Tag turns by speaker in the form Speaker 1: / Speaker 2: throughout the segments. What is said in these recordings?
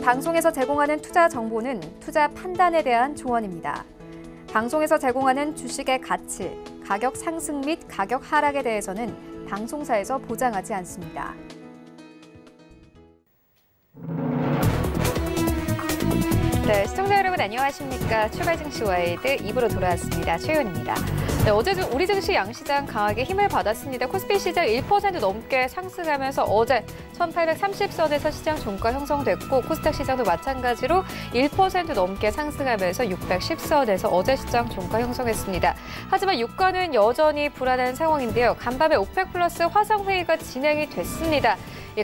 Speaker 1: 방송에서 제공하는 투자 정보는 투자 판단에 대한 조언입니다. 방송에서 제공하는 주식의 가치, 가격 상승 및 가격 하락에 대해서는 방송사에서 보장하지 않습니다. 네, 시청자 여러분 안녕하십니까. 출발 증시 와이드 2부로 돌아왔습니다. 최윤입니다. 네, 어제 우리 증시 양시장 강하게 힘을 받았습니다. 코스피 시장 1% 넘게 상승하면서 어제 1830선에서 시장 종가 형성됐고 코스닥 시장도 마찬가지로 1% 넘게 상승하면서 610선에서 어제 시장 종가 형성했습니다. 하지만 유가는 여전히 불안한 상황인데요. 간밤에 오펙 플러스 화상회의가 진행이 됐습니다.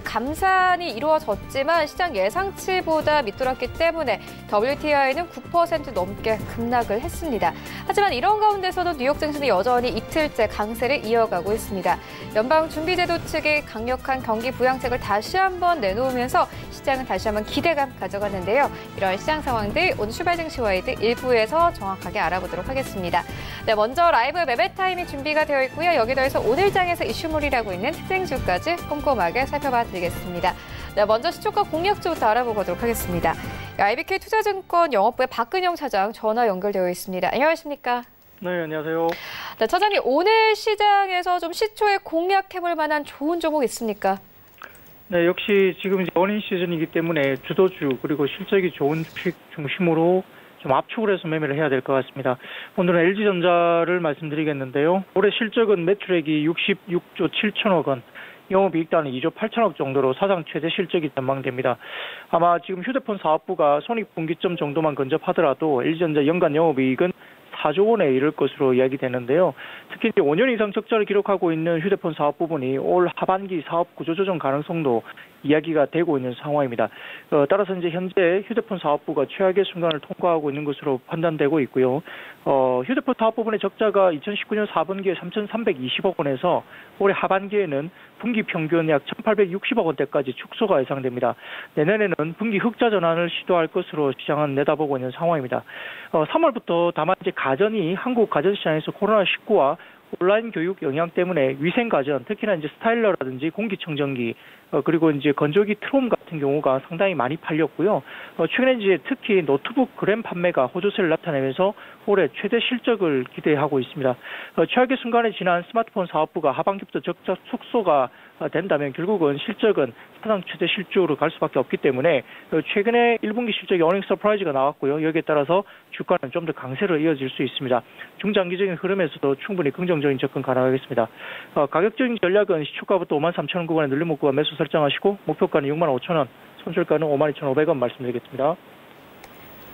Speaker 1: 감산이 이루어졌지만 시장 예상치보다 밑돌았기 때문에 WTI는 9% 넘게 급락을 했습니다. 하지만 이런 가운데서도 뉴욕 증시는 여전히 이틀째 강세를 이어가고 있습니다. 연방준비제도 측이 강력한 경기 부양책을 다시 한번 내놓으면서 시장은 다시 한번 기대감 가져갔는데요. 이런 시장 상황들 오늘 출발 증시 와이드 1부에서 정확하게 알아보도록 하겠습니다. 네, 먼저 라이브 매매 타임이 준비가 되어 있고요. 여기 더해서 오늘 장에서 이슈몰이라고 있는 특징주까지 꼼꼼하게 살펴봐 드리겠습니다. 네, 먼저 시초가 공략주부터 알아보도록 하겠습니다. IBK 투자증권 영업부의 박근영 차장 전화 연결되어 있습니다. 안녕하십니까?
Speaker 2: 네, 안녕하세요.
Speaker 1: 네, 차장님 오늘 시장에서 좀 시초에 공략해볼 만한 좋은 종목 있습니까?
Speaker 2: 네, 역시 지금 이제 어닝 시즌이기 때문에 주도주 그리고 실적이 좋은 주식 중심으로 좀 압축을 해서 매매를 해야 될 것 같습니다. 오늘은 LG전자를 말씀드리겠는데요. 올해 실적은 매출액이 66조 7천억 원, 영업이익단은 2조 8천억 정도로 사상 최대 실적이 전망됩니다. 아마 지금 휴대폰 사업부가 손익분기점 정도만 근접하더라도 LG전자 연간 영업이익은 4조 원에 이를 것으로 이야기되는데요. 특히 이제 5년 이상 적자를 기록하고 있는 휴대폰 사업 부분이 올 하반기 사업 구조 조정 가능성도 이야기가 되고 있는 상황입니다. 따라서 이제 현재 휴대폰 사업부가 최악의 순간을 통과하고 있는 것으로 판단되고 있고요. 휴대폰 사업 부분의 적자가 2019년 4분기에 3,320억 원에서 올해 하반기에는 분기 평균 약 1,860억 원대까지 축소가 예상됩니다. 내년에는 분기 흑자 전환을 시도할 것으로 시장은 내다보고 있는 상황입니다. 3월부터 다만 이제 가전이 한국 가전 시장에서 코로나19와 온라인 교육 영향 때문에 위생 가전, 특히나 이제 스타일러라든지 공기청정기, 그리고 이제 건조기 트롬 같은 경우가 상당히 많이 팔렸고요. 최근에 이제 특히 노트북 그램 판매가 호조세를 나타내면서 올해 최대 실적을 기대하고 있습니다. 최악의 순간에 지난 스마트폰 사업부가 하반기부터 적자 축소가 된다면 결국은 실적은 사상 최대 실적으로 갈 수밖에 없기 때문에 최근에 1분기 실적이 어닝 서프라이즈가 나왔고요. 여기에 따라서 주가는 좀 더 강세로 이어질 수 있습니다. 중장기적인 흐름에서도 충분히 긍정적인 접근 가능하겠습니다. 가격적인 전략은 시초가부터 53,000원 구간에 눌림목 구간 매수 설정하시고 목표가는 65,000원, 손절가는 52,500원 말씀드리겠습니다.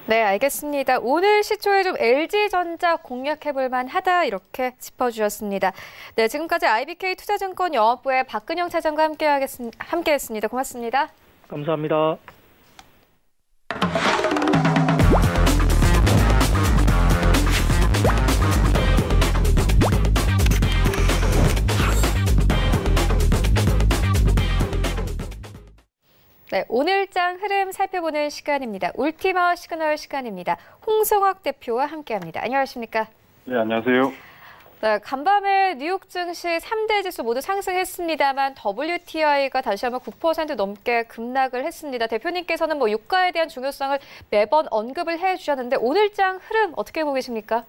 Speaker 1: 네, 알겠습니다. 오늘 시초에 좀 LG전자 공략해볼 만하다 이렇게 짚어주셨습니다. 네, 지금까지 IBK 투자증권 영업부의 박근영 차장과 함께했습니다. 고맙습니다.
Speaker 2: 감사합니다.
Speaker 1: 네, 오늘장 흐름 살펴보는 시간입니다. 울티마 시그널 시간입니다. 홍성학 대표와 함께합니다. 안녕하십니까?
Speaker 3: 네, 안녕하세요.
Speaker 1: 네, 간밤에 뉴욕 증시 3대 지수 모두 상승했습니다만 WTI가 다시 한번 9% 넘게 급락을 했습니다. 대표님께서는 유가에 대한 중요성을 매번 언급을 해주셨는데 오늘장 흐름 어떻게 보고 계십니까?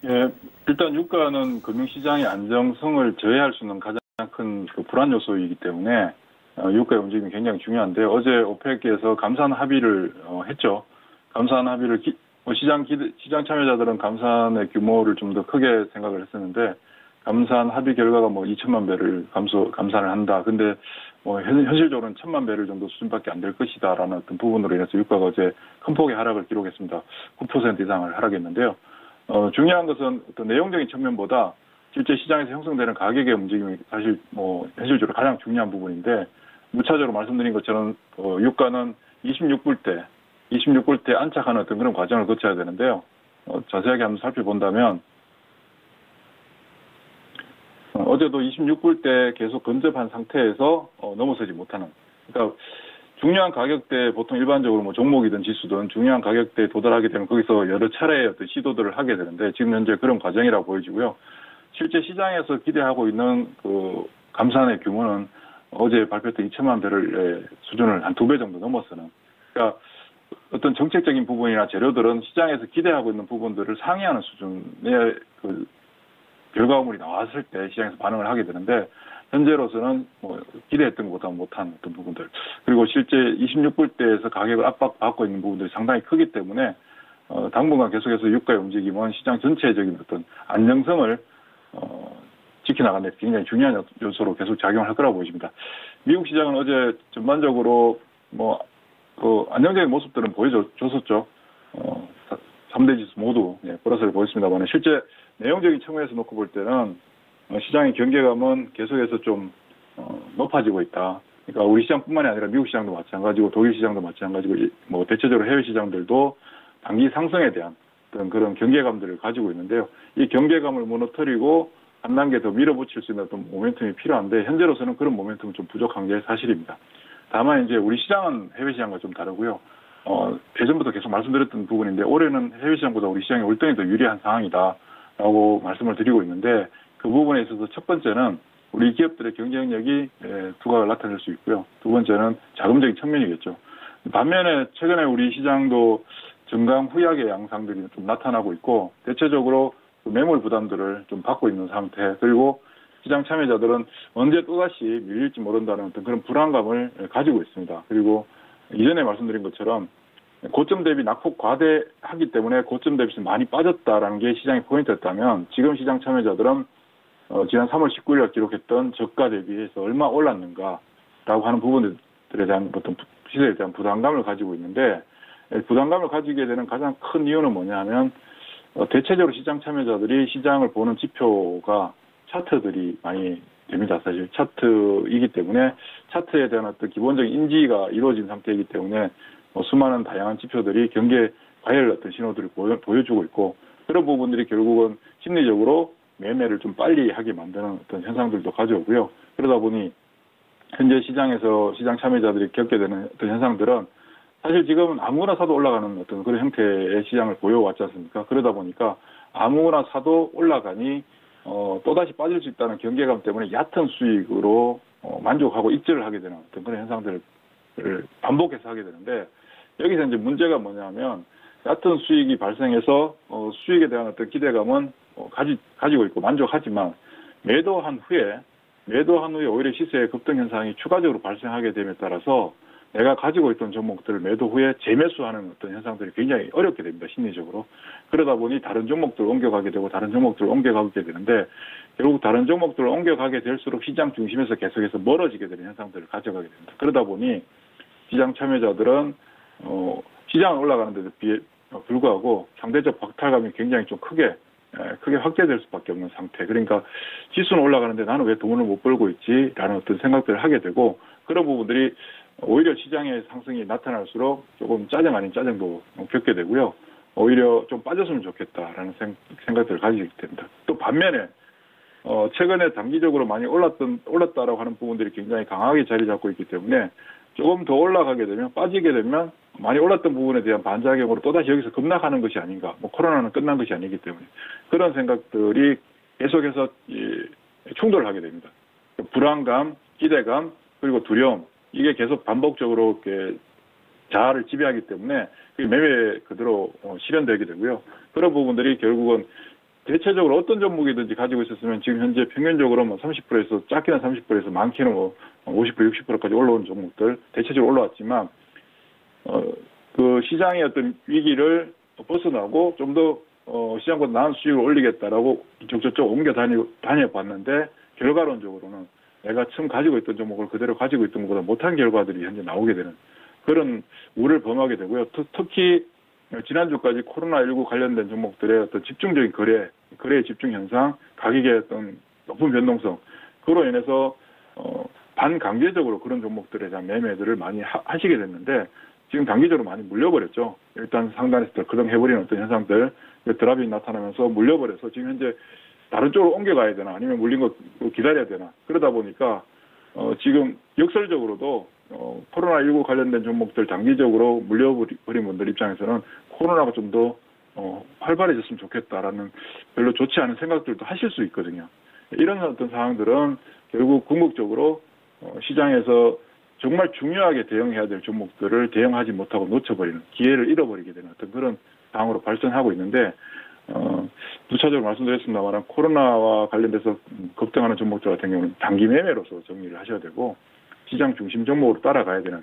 Speaker 3: 예, 일단 유가는 금융시장의 안정성을 저해할 수 있는 가장 큰 불안 요소이기 때문에 유가의 움직임이 굉장히 중요한데요. 어제 오펙에서 감산 합의를 했죠. 감산 합의를 시장 참여자들은 감산의 규모를 좀 더 크게 생각을 했었는데 감산 합의 결과가 2천만 배를 감산을 한다. 근데 현실적으로는 1,000만 배를 정도 수준밖에 안 될 것이다라는 어떤 부분으로 인해서 유가가 어제 큰 폭의 하락을 기록했습니다. 9% 이상을 하락했는데요. 중요한 것은 어떤 내용적인 측면보다 실제 시장에서 형성되는 가격의 움직임이 사실 현실적으로 가장 중요한 부분인데 무차적으로 말씀드린 것처럼 유가는 26불대 안착하는 어떤 그런 과정을 거쳐야 되는데요. 자세하게 한번 살펴본다면 어제도 26불대 계속 근접한 상태에서 넘어서지 못하는. 그러니까 중요한 가격대 보통 일반적으로 종목이든 지수든 중요한 가격대에 도달하게 되면 거기서 여러 차례의 어떤 시도들을 하게 되는데 지금 현재 그런 과정이라고 보여지고요. 실제 시장에서 기대하고 있는 감산의 규모는 어제 발표했던 2천만 배럴 수준을 한 2배 정도 넘어서는. 그러니까 어떤 정책적인 부분이나 재료들은 시장에서 기대하고 있는 부분들을 상회하는 수준의 그 결과물이 나왔을 때 시장에서 반응을 하게 되는데 현재로서는 뭐 기대했던 것보다 못한 어떤 부분들 그리고 실제 26불대에서 가격을 압박받고 있는 부분들이 상당히 크기 때문에 당분간 계속해서 유가의 움직임은 시장 전체적인 어떤 안정성을 지켜나가는 데 굉장히 중요한 요소로 계속 작용을 할 거라고 보입니다. 미국 시장은 어제 전반적으로 안정적인 모습들은 보여줬었죠. 3대 지수 모두 플러스를 보였습니다만 실제 내용적인 측면에서 놓고 볼 때는 시장의 경계감은 계속해서 좀 높아지고 있다. 그러니까 우리 시장뿐만이 아니라 미국 시장도 마찬가지고 독일 시장도 마찬가지고 뭐 대체적으로 해외 시장들도 단기 상승에 대한 어떤 그런 경계감들을 가지고 있는데요. 이 경계감을 무너뜨리고 한 단계 더 밀어붙일 수 있는 어떤 모멘텀이 필요한데 현재로서는 그런 모멘텀은 좀 부족한 게 사실입니다. 다만 이제 우리 시장은 해외 시장과 좀 다르고요. 예전부터 계속 말씀드렸던 부분인데 올해는 해외 시장보다 우리 시장이 월등히 더 유리한 상황이다라고 말씀을 드리고 있는데 그 부분에 있어서 첫 번째는 우리 기업들의 경쟁력이 두각을 나타낼 수 있고요. 두 번째는 자금적인 측면이겠죠. 반면에 최근에 우리 시장도 정강후약의 양상들이 좀 나타나고 있고 대체적으로 매물 부담들을 좀 받고 있는 상태 그리고 시장 참여자들은 언제 또다시 밀릴지 모른다는 어떤 그런 불안감을 가지고 있습니다. 그리고 이전에 말씀드린 것처럼 고점 대비 낙폭 과대하기 때문에 고점 대비 많이 빠졌다라는 게 시장의 포인트였다면 지금 시장 참여자들은 지난 3월 19일에 기록했던 저가 대비해서 얼마 올랐는가라고 하는 부분들에 대한 어떤 시세에 대한 부담감을 가지고 있는데 부담감을 가지게 되는 가장 큰 이유는 뭐냐 하면 대체적으로 시장 참여자들이 시장을 보는 지표가 차트들이 많이 됩니다. 사실 차트이기 때문에 차트에 대한 어떤 기본적인 인지가 이루어진 상태이기 때문에 수많은 다양한 지표들이 경계 과열 어떤 신호들을 보여주고 있고 그런 부분들이 결국은 심리적으로 매매를 좀 빨리 하게 만드는 어떤 현상들도 가져오고요. 그러다 보니 현재 시장에서 시장 참여자들이 겪게 되는 어떤 현상들은 사실 지금은 아무거나 사도 올라가는 어떤 그런 형태의 시장을 보여왔지 않습니까? 그러다 보니까 아무거나 사도 올라가니 또다시 빠질 수 있다는 경계감 때문에 얕은 수익으로 만족하고 익절을 하게 되는 어떤 그런 현상들을 반복해서 하게 되는데 여기서 이제 문제가 뭐냐면 얕은 수익이 발생해서 수익에 대한 어떤 기대감은 가지고 있고 만족하지만 매도한 후에 오히려 시세의 급등 현상이 추가적으로 발생하게 됨에 따라서 내가 가지고 있던 종목들을 매도 후에 재매수하는 어떤 현상들이 굉장히 어렵게 됩니다. 심리적으로. 그러다 보니 다른 종목들을 옮겨가게 되고 다른 종목들을 옮겨가게 되는데 결국 다른 종목들을 옮겨가게 될수록 시장 중심에서 계속해서 멀어지게 되는 현상들을 가져가게 됩니다. 그러다 보니 시장 참여자들은 시장은 올라가는 데도 불구하고 상대적 박탈감이 굉장히 좀 크게 확대될 수밖에 없는 상태. 그러니까 지수는 올라가는데 나는 왜 돈을 못 벌고 있지라는 어떤 생각들을 하게 되고 그런 부분들이 오히려 시장의 상승이 나타날수록 조금 짜증 아닌 짜증도 겪게 되고요. 오히려 좀 빠졌으면 좋겠다라는 생각들을 가지게 됩니다. 또 반면에 최근에 단기적으로 많이 올랐다라고 하는 부분들이 굉장히 강하게 자리 잡고 있기 때문에 조금 더 올라가게 되면 빠지게 되면 많이 올랐던 부분에 대한 반작용으로 또다시 여기서 급락하는 것이 아닌가. 코로나는 끝난 것이 아니기 때문에 그런 생각들이 계속해서 충돌을 하게 됩니다. 불안감, 기대감, 그리고 두려움 이게 계속 반복적으로 이렇게 자아를 지배하기 때문에 매매 그대로 실현되게 되고요. 그런 부분들이 결국은 대체적으로 어떤 종목이든지 가지고 있었으면 지금 현재 평균적으로 30%에서 작게는 30%에서 많게는 50%, 60%까지 올라온 종목들 대체적으로 올라왔지만 그 시장의 어떤 위기를 벗어나고 좀 더 시장보다 나은 수익을 올리겠다라고 이쪽 저쪽 옮겨 다녀봤는데 결과론적으로는 내가 처음 가지고 있던 종목을 그대로 가지고 있던 것보다 못한 결과들이 현재 나오게 되는 그런 우려를 범하게 되고요. 특히 지난주까지 코로나19 관련된 종목들의 어떤 집중적인 거래의 집중 현상, 가격의 어떤 높은 변동성, 그로 인해서 반강제적으로 그런 종목들에 대한 매매들을 많이 하시게 됐는데 지금 단기적으로 많이 물려버렸죠. 일단 상단에서 거동해버리는 어떤 현상들, 드랍이 나타나면서 물려버려서 지금 현재 다른 쪽으로 옮겨가야 되나 아니면 물린 거 기다려야 되나 그러다 보니까 지금 역설적으로도 코로나19 관련된 종목들 단기적으로 물려버린 분들 입장에서는 코로나가 좀 더 활발해졌으면 좋겠다라는 별로 좋지 않은 생각들도 하실 수 있거든요. 이런 어떤 상황들은 결국 궁극적으로 시장에서 정말 중요하게 대응해야 될 종목들을 대응하지 못하고 놓쳐버리는, 기회를 잃어버리게 되는 어떤 그런 상황으로 발전하고 있는데, 부차적으로 말씀드렸습니다만 코로나와 관련돼서 급등하는 종목들 같은 경우는 단기 매매로서 정리를 하셔야 되고, 시장 중심 종목으로 따라가야 되는,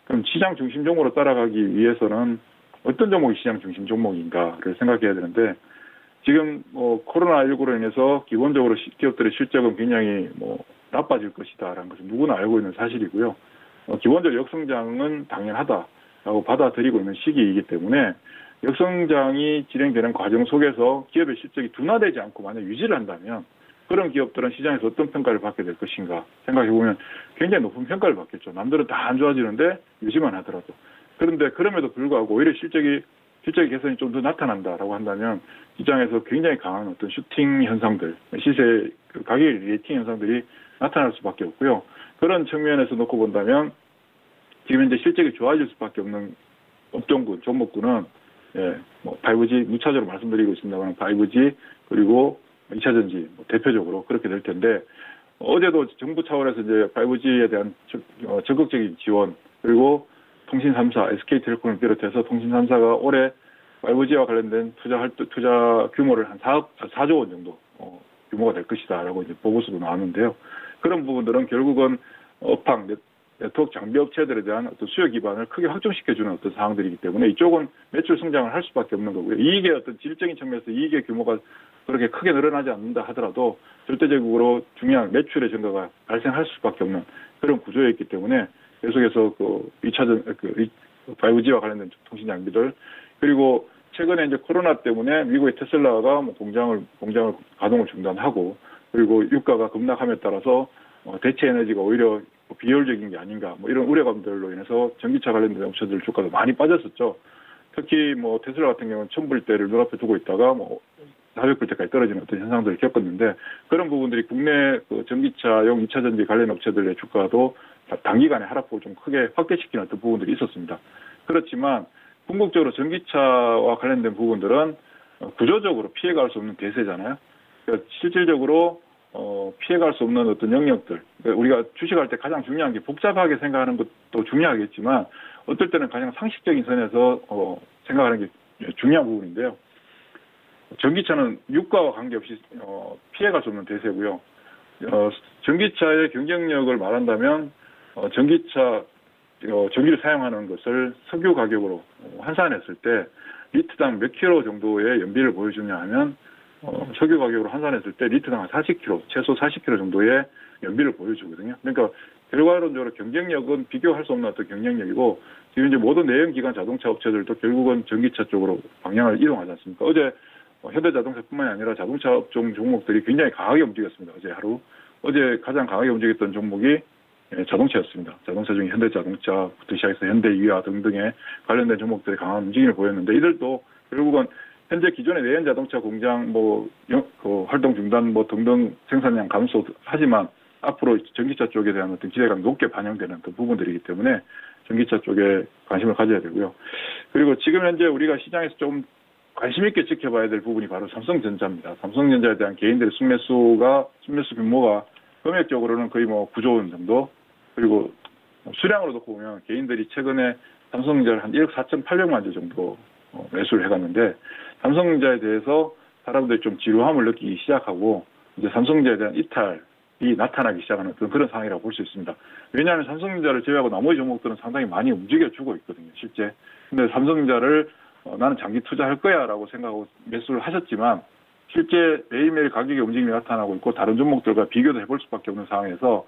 Speaker 3: 그럼 시장 중심 종목으로 따라가기 위해서는 어떤 종목이 시장 중심 종목인가를 생각해야 되는데, 지금 코로나19로 인해서 기본적으로 기업들의 실적은 굉장히 나빠질 것이다라는 것을 누구나 알고 있는 사실이고요. 기본적으로 역성장은 당연하다라고 받아들이고 있는 시기이기 때문에 역성장이 진행되는 과정 속에서 기업의 실적이 둔화되지 않고 만약 유지를 한다면 그런 기업들은 시장에서 어떤 평가를 받게 될 것인가 생각해보면 굉장히 높은 평가를 받겠죠. 남들은 다 안 좋아지는데 유지만 하더라도. 그런데 그럼에도 불구하고 오히려 실적의 개선이 좀 더 나타난다라고 한다면 시장에서 굉장히 강한 어떤 슈팅 현상들, 시세 가격의 리에이팅 현상들이 나타날 수밖에 없고요. 그런 측면에서 놓고 본다면 지금 현재 실적이 좋아질 수밖에 없는 업종군, 종목군은 5G 무차적으로 말씀드리고 있습니다만 5G 그리고 2차전지 대표적으로 그렇게 될 텐데, 어제도 정부 차원에서 이제 5G에 대한 적극적인 지원, 그리고 통신 3사, SK텔레콤을 비롯해서 통신 3사가 올해 5G와 관련된 투자 규모를 한 4조 원 정도 규모가 될 것이다라고 이제 보고서도 나왔는데요. 그런 부분들은 결국은 업황, 네트워크 장비 업체들에 대한 어떤 수요 기반을 크게 확정시켜주는 어떤 사항들이기 때문에 이쪽은 매출 성장을 할 수밖에 없는 거고요. 이익의 어떤 질적인 측면에서 이익의 규모가 그렇게 크게 늘어나지 않는다 하더라도 절대적으로 중요한 매출의 증가가 발생할 수밖에 없는 그런 구조에 있기 때문에 계속해서 5G와 관련된 통신 장비들, 그리고 최근에 이제 코로나 때문에 미국의 테슬라가 공장을 가동을 중단하고, 그리고 유가가 급락함에 따라서 대체 에너지가 오히려 비효율적인 게 아닌가 이런 우려감들로 인해서 전기차 관련된 업체들 주가도 많이 빠졌었죠. 특히 테슬라 같은 경우는 1000불대를 눈앞에 두고 있다가 400불대까지 떨어지는 어떤 현상들을 겪었는데, 그런 부분들이 국내 전기차용 2차전지 관련 업체들의 주가도 단기간에 하락폭을 좀 크게 확대시키는 어떤 부분들이 있었습니다. 그렇지만 궁극적으로 전기차와 관련된 부분들은 구조적으로 피해갈 수 없는 대세잖아요. 그러니까 실질적으로 피해갈 수 없는 어떤 영역들, 그러니까 우리가 주식할 때 가장 중요한 게 복잡하게 생각하는 것도 중요하겠지만 어떨 때는 가장 상식적인 선에서 생각하는 게 중요한 부분인데요. 전기차는 유가와 관계없이 피해갈 수 없는 대세고요. 전기차의 경쟁력을 말한다면 전기를 사용하는 것을 석유 가격으로 환산했을 때 리터당 몇 킬로 정도의 연비를 보여주냐 하면 석유 가격으로 환산했을 때 리터당 40kg, 최소 40kg 정도의 연비를 보여주거든요. 그러니까 결과론적으로 경쟁력은 비교할 수 없는 어떤 경쟁력이고, 지금 이제 모든 내연기관 자동차 업체들도 결국은 전기차 쪽으로 방향을 이동하지 않습니까? 어제 현대자동차뿐만이 아니라 자동차 업종 종목들이 굉장히 강하게 움직였습니다. 어제 가장 강하게 움직였던 종목이 자동차였습니다. 자동차 중에 현대자동차부터 시작해서 현대유아 등등의 관련된 종목들이 강한 움직임을 보였는데, 이들도 결국은 현재 기존의 내연 자동차 공장 활동 중단 등등 생산량 감소하지만 앞으로 전기차 쪽에 대한 어떤 기대감이 높게 반영되는 어떤 부분들이기 때문에 전기차 쪽에 관심을 가져야 되고요. 그리고 지금 현재 우리가 시장에서 좀 관심 있게 지켜봐야 될 부분이 바로 삼성전자입니다. 삼성전자에 대한 개인들의 순매수 규모가 금액적으로는 거의 9조 원 정도, 그리고 수량으로 놓고 보면 개인들이 최근에 삼성전자를 한 1억 4,800만 주 정도 매수를 해갔는데, 삼성전자에 대해서 사람들이 좀 지루함을 느끼기 시작하고 이제 삼성전자에 대한 이탈이 나타나기 시작하는 그런 상황이라고 볼 수 있습니다. 왜냐하면 삼성전자를 제외하고 나머지 종목들은 상당히 많이 움직여주고 있거든요, 실제. 근데 삼성전자를 나는 장기 투자할 거야라고 생각하고 매수를 하셨지만 실제 매일매일 가격의 움직임이 나타나고 있고 다른 종목들과 비교도 해볼 수밖에 없는 상황에서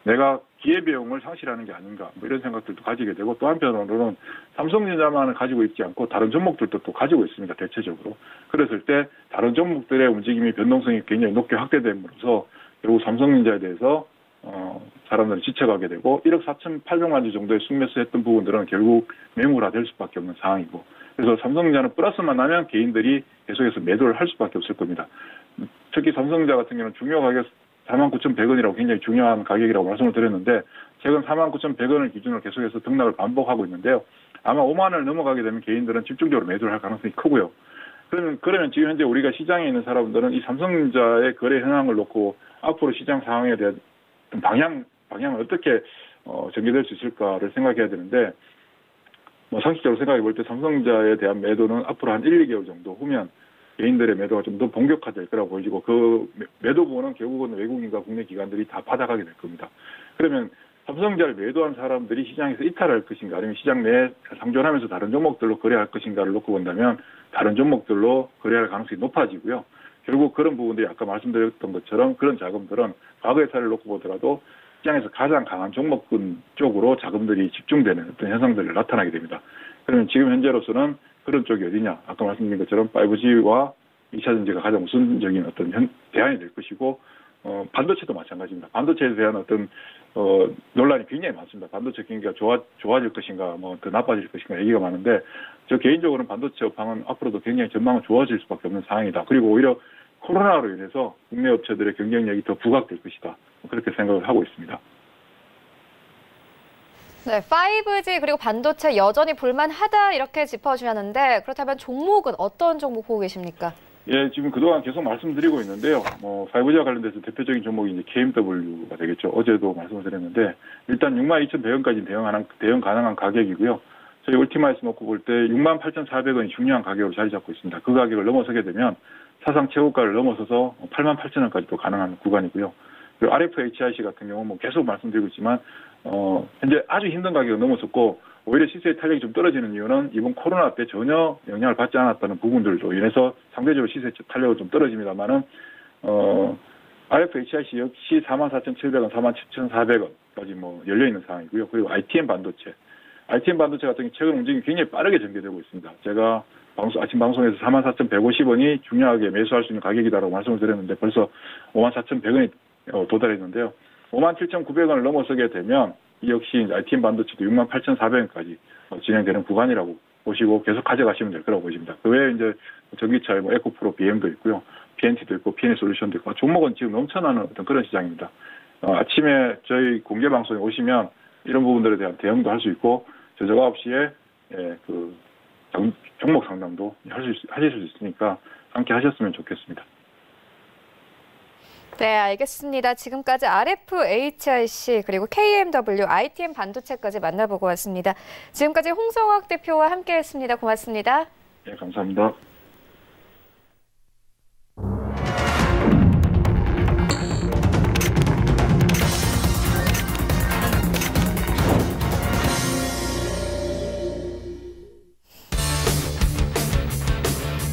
Speaker 3: 내가 기회비용을 상실하는 게 아닌가 이런 생각들도 가지게 되고, 또 한편으로는 삼성전자만을 가지고 있지 않고 다른 종목들도 또 가지고 있습니다, 대체적으로. 그랬을 때 다른 종목들의 움직임이 변동성이 굉장히 높게 확대됨으로써 결국 삼성전자에 대해서 사람들이 지쳐가게 되고 1억 4,800만 주 정도의 순매수했던 부분들은 결국 매물화될 수밖에 없는 상황이고, 그래서 삼성전자는 플러스만 나면 개인들이 계속해서 매도를 할 수밖에 없을 겁니다. 특히 삼성전자 같은 경우는 중요 가격 49,100원이라고 굉장히 중요한 가격이라고 말씀을 드렸는데, 최근 49,100원을 기준으로 계속해서 등락을 반복하고 있는데요. 아마 5만 원을 넘어가게 되면 개인들은 집중적으로 매도를 할 가능성이 크고요. 그러면 지금 현재 우리가 시장에 있는 사람들은 이 삼성전자의 거래 현황을 놓고 앞으로 시장 상황에 대한 방향을 어떻게 전개될 수 있을까를 생각해야 되는데 뭐 상식적으로 생각해 볼 때 삼성전자에 대한 매도는 앞으로 한 1, 2개월 정도 후면 개인들의 매도가 좀 더 본격화될 거라고 보이고 그 매도 부분은 결국은 외국인과 국내 기관들이 다 받아가게 될 겁니다. 그러면 삼성전자를 매도한 사람들이 시장에서 이탈할 것인가 아니면 시장 내에 상존하면서 다른 종목들로 거래할 것인가를 놓고 본다면 다른 종목들로 거래할 가능성이 높아지고요. 결국 그런 부분들이 아까 말씀드렸던 것처럼 그런 자금들은 과거의 사례를 놓고 보더라도 시장에서 가장 강한 종목군 쪽으로 자금들이 집중되는 어떤 현상들이 나타나게 됩니다. 그러면 지금 현재로서는 그런 쪽이 어디냐? 아까 말씀드린 것처럼 5G와 2차 전지가 가장 우선적인 어떤 대안이 될 것이고, 반도체도 마찬가지입니다. 반도체에 대한 어떤, 논란이 굉장히 많습니다. 반도체 경기가 좋아질 것인가, 뭐 더 나빠질 것인가 얘기가 많은데, 저 개인적으로는 반도체 업황은 앞으로도 굉장히 전망은 좋아질 수밖에 없는 상황이다. 그리고 오히려 코로나로 인해서 국내 업체들의 경쟁력이 더 부각될 것이다. 그렇게 생각을 하고 있습니다.
Speaker 1: 네, 5G 그리고 반도체 여전히 볼만하다 이렇게 짚어주셨는데 그렇다면 종목은 어떤 종목 보고 계십니까?
Speaker 3: 예, 지금 그동안 계속 말씀드리고 있는데요. 5G와 관련돼서 대표적인 종목이 이제 KMW가 되겠죠. 어제도 말씀을 드렸는데 일단 62,100원까지 대응 가능한 가격이고요. 저희 울티마에서 놓고 볼 때 68,400원이 중요한 가격으로 자리 잡고 있습니다. 그 가격을 넘어서게 되면 사상 최고가를 넘어서서 88,000원까지도 가능한 구간이고요. 그리고 RFHIC 같은 경우 뭐 계속 말씀드리고 있지만 현재 아주 힘든 가격을 넘어섰고 오히려 시세의 탄력이 좀 떨어지는 이유는 이번 코로나 때 전혀 영향을 받지 않았다는 부분들로 인해서 상대적으로 시세 탄력은 좀 떨어집니다만은 RFHIC 역시 44,700원, 47,400원까지 뭐 열려 있는 상황이고요. 그리고 ITM 반도체 같은 경우 최근 움직임이 굉장히 빠르게 전개되고 있습니다. 제가 아침 방송에서 44,150원이 중요하게 매수할 수 있는 가격이다라고 말씀을 드렸는데 벌써 54,100원이 도달했는데요. 57,900원을 넘어서게 되면 이 역시 ITM 반도체도 68,400원까지 진행되는 구간이라고 보시고 계속 가져가시면 될 거라고 보십니다. 그 외에 이제 전기차에 뭐 에코프로 BM도 있고요. PNT도 있고 PNE 솔루션도 있고 종목은 지금 넘쳐나는 어떤 그런 시장입니다. 아침에 저희 공개 방송에 오시면 이런 부분들에 대한 대응도 할 수 있고 저저가 없이의 종목 상담도 하실 수 있으니까 함께 하셨으면 좋겠습니다.
Speaker 1: 네, 알겠습니다. 지금까지 RFHIC 그리고 KMW, ITM 반도체까지 만나보고 왔습니다. 지금까지 홍성학 대표와 함께했습니다. 고맙습니다.
Speaker 3: 네, 감사합니다.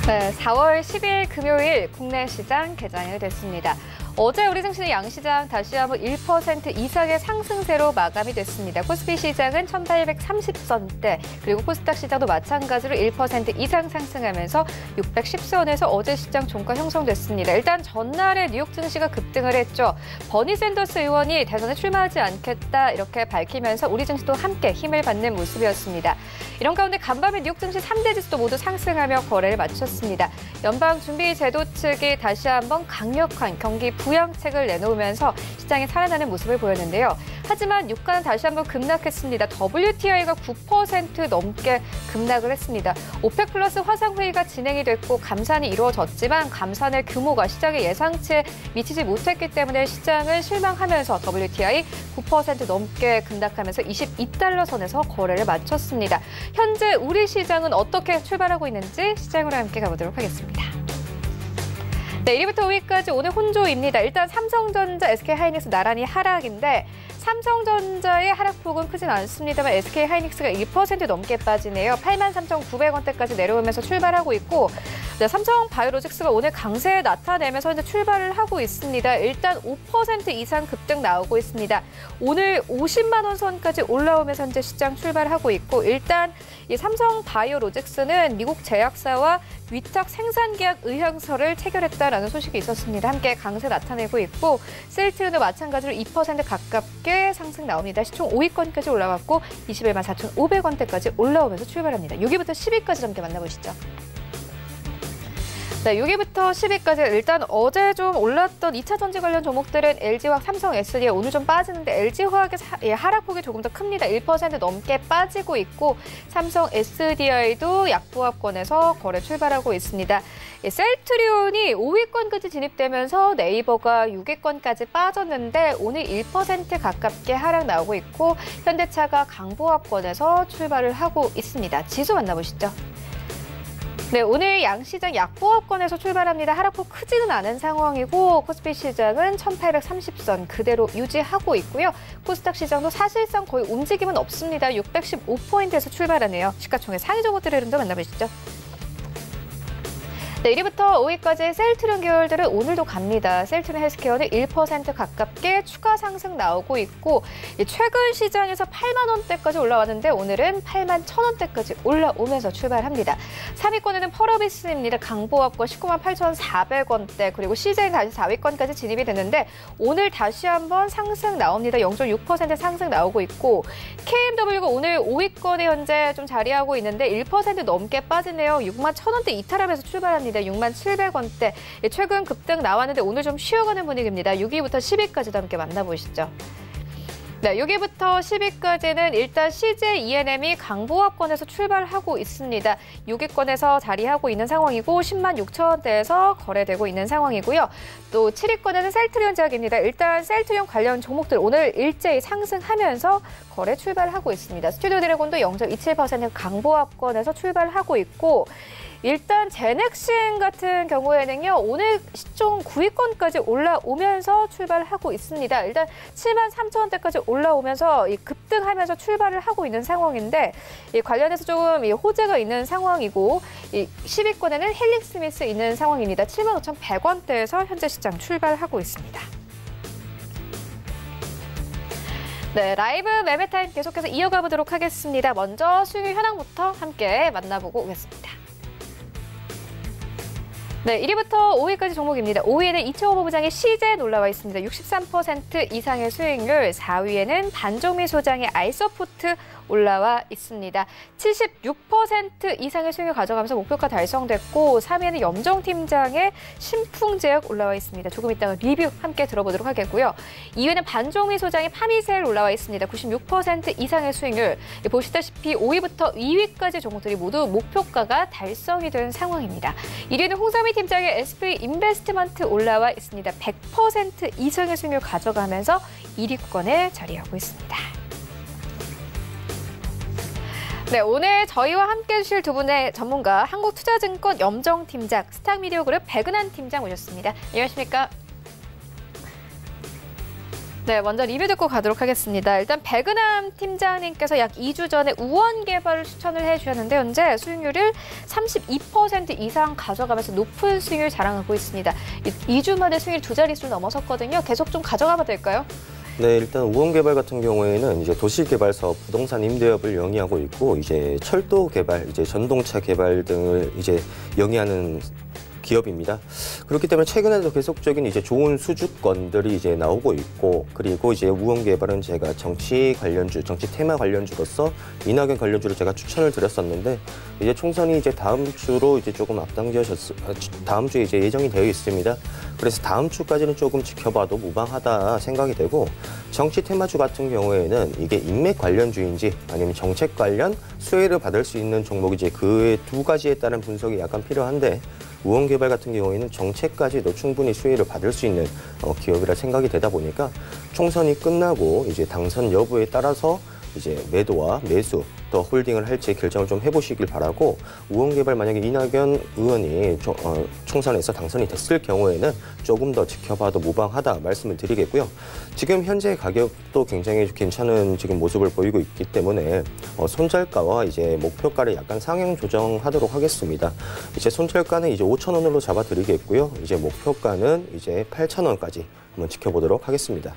Speaker 1: 네, 4월 10일 금요일 국내 시장 개장이 됐습니다. 어제 우리 증시는 양시장 다시 한번 1% 이상의 상승세로 마감이 됐습니다. 코스피 시장은 1830선대, 그리고 코스닥 시장도 마찬가지로 1% 이상 상승하면서 610선에서 어제 시장 종가 형성됐습니다. 일단 전날에 뉴욕 증시가 급등을 했죠. 버니 샌더스 의원이 대선에 출마하지 않겠다 이렇게 밝히면서 우리 증시도 함께 힘을 받는 모습이었습니다. 이런 가운데 간밤에 뉴욕 증시 3대 지수도 모두 상승하며 거래를 마쳤습니다. 연방준비제도 측이 다시 한번 강력한 경기 부양책을 내놓으면서 시장이 살아나는 모습을 보였는데요. 하지만 유가는 다시 한번 급락했습니다. WTI가 9% 넘게 급락을 했습니다. 오펙 플러스 화상회의가 진행이 됐고 감산이 이루어졌지만 감산의 규모가 시장의 예상치에 미치지 못했기 때문에 시장은 실망하면서 WTI 9% 넘게 급락하면서 22달러 선에서 거래를 마쳤습니다. 현재 우리 시장은 어떻게 출발하고 있는지 시장으로 함께 가보도록 하겠습니다. 네, 1위부터 5위까지 오늘 혼조입니다. 일단 삼성전자, SK하이닉스 나란히 하락인데 삼성전자의 하락폭은 크진 않습니다만 SK하이닉스가 1% 넘게 빠지네요. 83,900원대까지 내려오면서 출발하고 있고 네, 삼성바이오로직스가 오늘 강세 나타내면서 현재 출발을 하고 있습니다. 일단 5% 이상 급등 나오고 있습니다. 오늘 50만 원 선까지 올라오면서 현재 시장 출발하고 있고 일단 이 삼성바이오로직스는 미국 제약사와 위탁 생산 계약 의향서를 체결했다라는 소식이 있었습니다. 함께 강세 나타내고 있고 셀트리온도 마찬가지로 2% 가깝게 상승 나옵니다. 시총 5위권까지 올라갔고 21만 4,500원대까지 올라오면서 출발합니다. 6위부터 10위까지 함께 만나보시죠. 네, 6위부터 10위까지 일단 어제 좀 올랐던 2차 전지 관련 종목들은 LG화학, 삼성 SDI 오늘 좀 빠지는데 LG화학의 하락폭이 조금 더 큽니다. 1% 넘게 빠지고 있고 삼성 SDI도 약보합권에서 거래 출발하고 있습니다. 셀트리온이 5위권까지 진입되면서 네이버가 6위권까지 빠졌는데 오늘 1% 가깝게 하락 나오고 있고 현대차가 강보합권에서 출발을 하고 있습니다. 지수 만나보시죠. 네, 오늘 양시장 약보합권에서 출발합니다. 하락폭 크지는 않은 상황이고 코스피 시장은 1830선 그대로 유지하고 있고요. 코스닥 시장도 사실상 거의 움직임은 없습니다. 615포인트에서 출발하네요. 시가총액 상위 종목들의 흐름도 만나보시죠. 네, 1위부터 5위까지 셀트리온 계열들은 오늘도 갑니다. 셀트리온 헬스케어는 1% 가깝게 추가 상승 나오고 있고 최근 시장에서 8만 원대까지 올라왔는데 오늘은 8만 1,000원대까지 올라오면서 출발합니다. 3위권에는 펄어비스입니다. 강보합권 19만 8,400원대 그리고 CJ는 다시 4위권까지 진입이 됐는데 오늘 다시 한번 상승 나옵니다. 0.6% 상승 나오고 있고 KMW가 오늘 5위권에 현재 좀 자리하고 있는데 1% 넘게 빠지네요. 6만 1,000원대 이탈하면서 출발합니다. 6만 700원대. 최근 급등 나왔는데 오늘 좀 쉬어가는 분위기입니다. 6위부터 10위까지도 함께 만나보시죠. 네, 6위부터 10위까지는 일단 CJ ENM이 강보합권에서 출발하고 있습니다. 6위권에서 자리하고 있는 상황이고 10만 6천원대에서 거래되고 있는 상황이고요. 또 7위권에는 셀트리온 제약입니다. 일단 셀트리온 관련 종목들 오늘 일제히 상승하면서 거래 출발하고 있습니다. 스튜디오 드래곤도 0.27% 강보합권에서 출발하고 있고 일단 제넥신 같은 경우에는요. 오늘 시총 9위권까지 올라오면서 출발하고 있습니다. 일단 7만 3천원대까지 올라오면서 급등하면서 출발을 하고 있는 상황인데 이 관련해서 조금 호재가 있는 상황이고 10위권에는 헬릭스미스 있는 상황입니다. 7만 5,100원대에서 현재 시장 출발하고 있습니다. 네, 라이브 매매타임 계속해서 이어가 보도록 하겠습니다. 먼저 수익률 현황부터 함께 만나보고 오겠습니다. 네, 1위부터 5위까지 종목입니다. 5위에는 이채호 부장의 CJ 올라와 있습니다. 63% 이상의 수익률, 4위에는 반종미 소장의 아이서포트 올라와 있습니다. 76% 이상의 수익률 가져가면서 목표가 달성됐고 3위에는 염정팀장의 신풍제약 올라와 있습니다. 조금 이따가 리뷰 함께 들어보도록 하겠고요. 2위는 반종미 소장의 파미셀 올라와 있습니다. 96% 이상의 수익률. 보시다시피 5위부터 2위까지 종목들이 모두 목표가가 달성이 된 상황입니다. 1위는 홍삼희 팀장의 SB 인베스트먼트 올라와 있습니다. 100% 이상의 수익률 가져가면서 1위권에 자리하고 있습니다. 네, 오늘 저희와 함께 해주실 두 분의 전문가, 한국투자증권 염정팀장, 스탁미디어그룹 백은한 팀장 모셨습니다. 안녕하십니까? 네, 먼저 리뷰 듣고 가도록 하겠습니다. 일단 백은한 팀장님께서 약 2주 전에 우원 개발을 추천을 해주셨는데 현재 수익률을 32% 이상 가져가면서 높은 수익률 자랑하고 있습니다. 2주 만에 수익률 두 자릿수를 넘어섰거든요. 계속 좀 가져가봐도 될까요?
Speaker 4: 네, 일단 우원개발 같은 경우에는 이제 도시개발 사업, 부동산 임대업을 영위하고 있고 이제 철도 개발, 이제 전동차 개발 등을 이제 영위하는 기업입니다. 그렇기 때문에 최근에도 계속적인 이제 좋은 수주권들이 이제 나오고 있고, 그리고 이제 우원개발은 제가 정치 관련주, 정치 테마 관련주로서 이낙연 관련주를 제가 추천을 드렸었는데 이제 총선이 이제 다음 주로 이제 조금 다음 주에 이제 예정이 되어 있습니다. 그래서 다음 주까지는 조금 지켜봐도 무방하다 생각이 되고, 정치 테마주 같은 경우에는 이게 인맥 관련주인지 아니면 정책 관련 수혜를 받을 수 있는 종목이지 그 두 가지에 따른 분석이 약간 필요한데, 우원개발 같은 경우에는 정책까지도 충분히 수혜를 받을 수 있는 기업이라 생각이 되다 보니까 총선이 끝나고 이제 당선 여부에 따라서 이제 매도와 매수 또 홀딩을 할지 결정을 좀 해보시길 바라고, 우원개발 만약에 이낙연 의원이 총선에서 당선이 됐을 경우에는 조금 더 지켜봐도 무방하다 말씀을 드리겠고요. 지금 현재 가격도 굉장히 괜찮은 지금 모습을 보이고 있기 때문에 손절가와 이제 목표가를 약간 상향 조정하도록 하겠습니다. 이제 손절가는 이제 5,000원으로 잡아드리겠고요. 이제 목표가는 이제 8,000원까지 한번 지켜보도록 하겠습니다.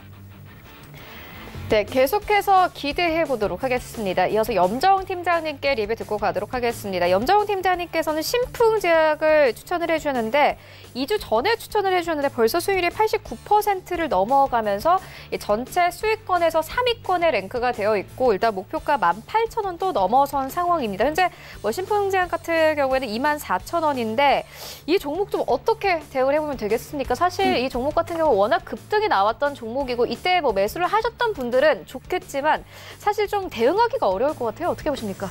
Speaker 1: 네, 계속해서 기대해 보도록 하겠습니다. 이어서 염정훈 팀장님께 리뷰 듣고 가도록 하겠습니다. 염정훈 팀장님께서는 신풍제약을 추천을 해주셨는데 2주 전에 추천을 해주셨는데 벌써 수익률이 89%를 넘어가면서 전체 수익권에서 3위권에 랭크가 되어 있고 일단 목표가 18,000원도 넘어선 상황입니다. 현재 신풍제약 같은 경우에는 24,000원인데 이 종목 좀 어떻게 대응을 해보면 되겠습니까? 사실 이 종목 같은 경우 워낙 급등이 나왔던 종목이고 이때 매수를 하셨던 분들은 좋겠지만 사실 좀 대응하기가 어려울 것 같아요. 어떻게 보십니까?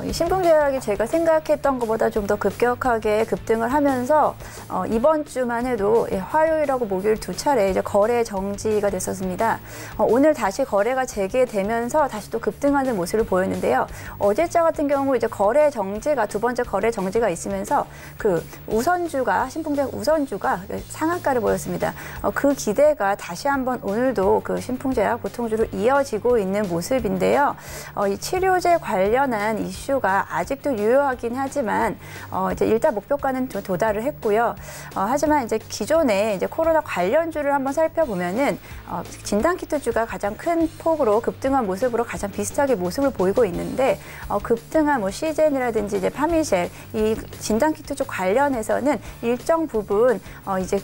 Speaker 5: 이 신풍제약이 제가 생각했던 것보다 좀 더 급격하게 급등을 하면서 이번 주만 해도 화요일하고 목요일 두 차례 이제 거래 정지가 됐었습니다. 오늘 다시 거래가 재개되면서 다시 또 급등하는 모습을 보였는데요. 어제자 같은 경우 이제 거래 정지가 두 번째 거래 정지가 있으면서 그 우선주가 신풍제약 우선주가 상한가를 보였습니다. 그 기대가 다시 한번 오늘도 그 신풍제약 보통주로 이어지고 있는 모습인데요. 이 치료제 관련한 이슈가 아직도 유효하긴 하지만 이제 일단 목표가는 도달을 했고요. 하지만 이제 기존에 이제 코로나 관련주를 한번 살펴보면은 진단키트주가 가장 큰 폭으로 급등한 모습으로 가장 비슷하게 모습을 보이고 있는데 급등한 시젠이라든지 이제 파미셀 이 진단키트주 관련해서는 일정 부분 이제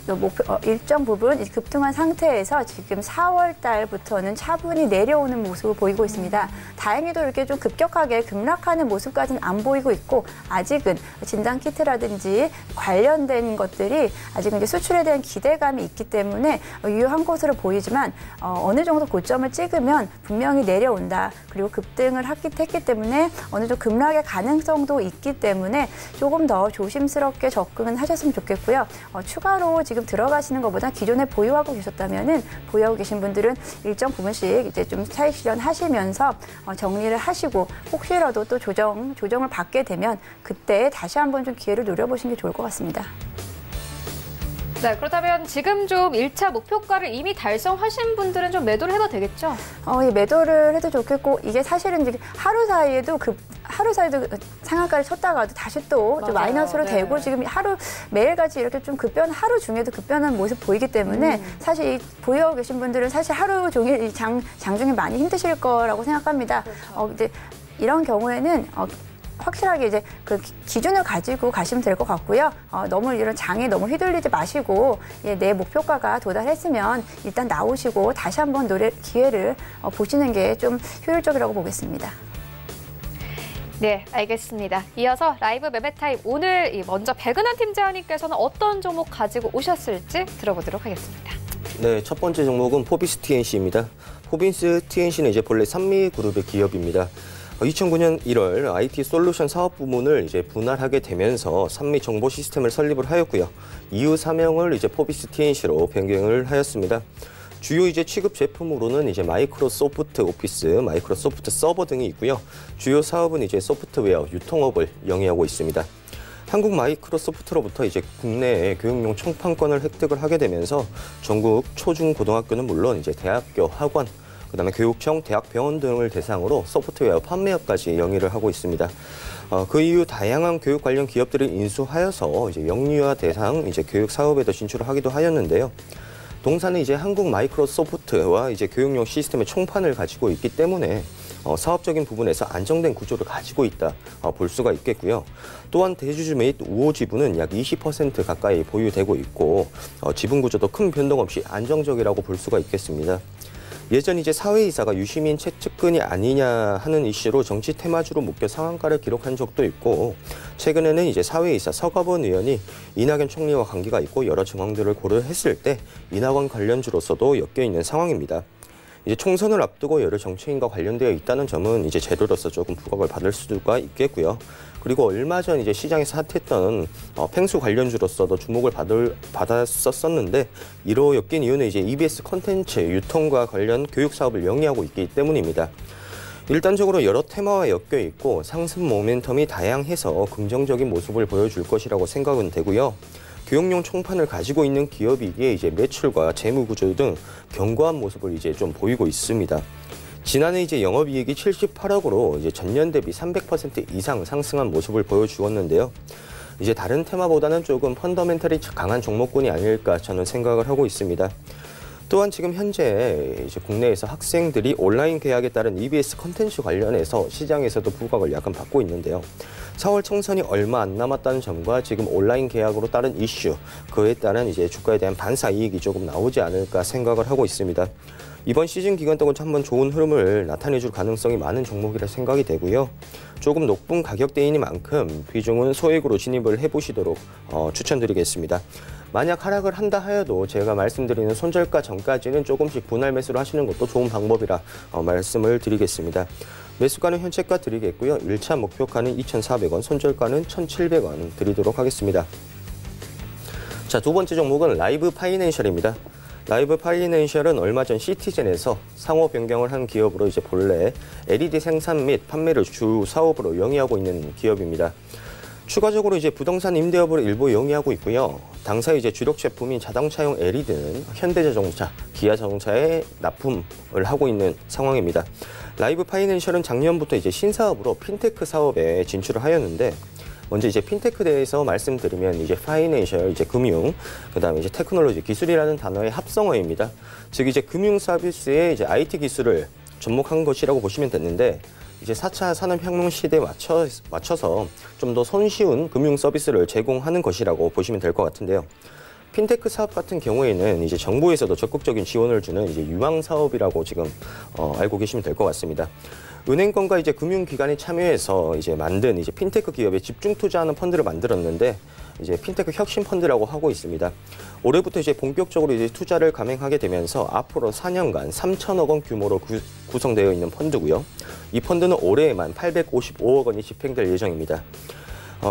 Speaker 5: 일정 부분 급등한 상태에서 지금 4월 달부터는 차분히 내려오는 모습을 보이고 있습니다. 다행히도 이렇게 좀 급격하게 급락하는 모습까지는 안 보이고 있고 아직은 진단키트라든지 관련된 것들이 아직은 이제 수출에 대한 기대감이 있기 때문에 유효한 것으로 보이지만 어느 정도 고점을 찍으면 분명히 내려온다. 그리고 급등을 했기 때문에 어느 정도 급락의 가능성도 있기 때문에 조금 더 조심스럽게 접근을 하셨으면 좋겠고요. 추가로 지금 들어가시는 것보다 기존에 보유하고 계셨다면은 보유하고 계신 분들은 일정 부분씩 이제 좀 차익 실현하시면서 정리를 하시고 혹시라도 또 조정을 받게 되면 그때 다시 한번 좀 기회를 노려보시는 게 좋을 것 같습니다.
Speaker 1: 네, 그렇다면 지금 좀 1차 목표가를 이미 달성하신 분들은 좀 매도를 해도 되겠죠?
Speaker 5: 이 매도를 해도 좋겠고 이게 사실은 이제 하루 사이에도 상한가를 쳤다가도 다시 또 좀 마이너스로
Speaker 1: 네.
Speaker 5: 되고 지금 매일같이 이렇게 좀 하루 중에도 급변한 모습 보이기 때문에 사실 보유하고 계신 분들은 사실 하루 종일 장중에 많이 힘드실 거라고 생각합니다.
Speaker 1: 그렇죠.
Speaker 5: 이제 이런 경우에는 확실하게 이제 그 기준을 가지고 가시면 될 것 같고요. 너무 이런 장에 너무 휘둘리지 마시고 내 목표가가 도달했으면 일단 나오시고 다시 한번 기회를 보시는 게 좀 효율적이라고 보겠습니다.
Speaker 1: 네, 알겠습니다. 이어서 라이브 매매 타임 오늘 먼저 백은하 팀장님께서는 어떤 종목 가지고 오셨을지 들어보도록 하겠습니다.
Speaker 4: 네, 첫 번째 종목은 포비스 TNC입니다. 포비스 TNC는 이제 본래 산미그룹의 기업입니다. 2009년 1월 IT 솔루션 사업 부문을 이제 분할하게 되면서 산미 정보 시스템을 설립을 하였고요. 이후 사명을 이제 포비스 TNC로 변경을 하였습니다. 주요 이제 취급 제품으로는 이제 마이크로소프트 오피스, 마이크로소프트 서버 등이 있고요. 주요 사업은 이제 소프트웨어 유통업을 영위하고 있습니다. 한국 마이크로소프트로부터 이제 국내에 교육용 총판권을 획득을 하게 되면서 전국 초중 고등학교는 물론 이제 대학교, 학원, 그다음에 교육청, 대학, 병원 등을 대상으로 소프트웨어 판매업까지 영위를 하고 있습니다. 그 이후 다양한 교육 관련 기업들을 인수하여서 이제 영유아 대상 이제 교육 사업에도 진출을 하기도 하였는데요. 동사는 이제 한국 마이크로소프트와 이제 교육용 시스템의 총판을 가지고 있기 때문에 사업적인 부분에서 안정된 구조를 가지고 있다 볼 수가 있겠고요. 또한 대주주 및 우호 지분은 약 20% 가까이 보유되고 있고 지분 구조도 큰 변동 없이 안정적이라고 볼 수가 있겠습니다. 예전 이제 사회이사가 유시민 최측근이 아니냐 하는 이슈로 정치 테마주로 묶여 상한가를 기록한 적도 있고 최근에는 이제 사회이사 서가번 의원이 이낙연 총리와 관계가 있고 여러 정황들을 고려했을 때 이낙연 관련주로서도 엮여 있는 상황입니다. 이제 총선을 앞두고 여러 정치인과 관련되어 있다는 점은 이제 재료로서 조금 부각을 받을 수가 있겠고요. 그리고 얼마 전 이제 시장에서 핫했던 펭수 관련주로서도 주목을 받았었는데 이로 엮인 이유는 이제 EBS 콘텐츠 유통과 관련 교육 사업을 영위하고 있기 때문입니다. 일단적으로 여러 테마와 엮여 있고 상승 모멘텀이 다양해서 긍정적인 모습을 보여줄 것이라고 생각은 되고요. 교육용 총판을 가지고 있는 기업이기에 이제 매출과 재무 구조 등 견고한 모습을 이제 좀 보이고 있습니다. 지난해 이제 영업이익이 78억으로 이제 전년 대비 300% 이상 상승한 모습을 보여주었는데요. 이제 다른 테마보다는 조금 펀더멘털이 강한 종목군이 아닐까 저는 생각을 하고 있습니다. 또한 지금 현재 이제 국내에서 학생들이 온라인 계약에 따른 EBS 콘텐츠 관련해서 시장에서도 부각을 약간 받고 있는데요. 4월 총선이 얼마 안 남았다는 점과 지금 온라인 계약으로 따른 이슈, 그에 따른 이제 주가에 대한 반사 이익이 조금 나오지 않을까 생각을 하고 있습니다. 이번 시즌 기간 동안 한번 좋은 흐름을 나타내줄 가능성이 많은 종목이라 생각이 되고요. 조금 높은 가격대이니만큼 비중은 소액으로 진입을 해보시도록 추천드리겠습니다. 만약 하락을 한다 하여도 제가 말씀드리는 손절가 전까지는 조금씩 분할 매수를 하시는 것도 좋은 방법이라 말씀을 드리겠습니다. 매수가는 현재가 드리겠고요. 1차 목표가는 2,400원, 손절가는 1,700원 드리도록 하겠습니다. 자, 두 번째 종목은 라이브 파이낸셜입니다. 라이브 파이낸셜은 얼마 전 시티즌에서 상호 변경을 한 기업으로 이제 본래 LED 생산 및 판매를 주 사업으로 영위하고 있는 기업입니다. 추가적으로 이제 부동산 임대업을 일부 영위하고 있고요. 당사의 이제 주력 제품인 자동차용 LED는 현대자동차, 기아자동차에 납품을 하고 있는 상황입니다. 라이브 파이낸셜은 작년부터 이제 신사업으로 핀테크 사업에 진출을 하였는데, 먼저 이제 핀테크에 대해서 말씀드리면 이제 파이낸셜, 이제 금융, 그다음에 이제 테크놀로지, 기술이라는 단어의 합성어입니다. 즉 이제 금융 서비스에 이제 IT 기술을 접목한 것이라고 보시면 되는데, 이제 4차 산업혁명 시대에 맞춰서 좀 더 손쉬운 금융 서비스를 제공하는 것이라고 보시면 될 것 같은데요. 핀테크 사업 같은 경우에는 이제 정부에서도 적극적인 지원을 주는 이제 유망 사업이라고 지금 알고 계시면 될 것 같습니다. 은행권과 이제 금융기관이 참여해서 이제 만든 이제 핀테크 기업에 집중 투자하는 펀드를 만들었는데, 이제 핀테크 혁신 펀드라고 하고 있습니다. 올해부터 이제 본격적으로 이제 투자를 감행하게 되면서 앞으로 4년간 3천억 원 규모로 구성되어 있는 펀드고요. 이 펀드는 올해에만 855억 원이 집행될 예정입니다.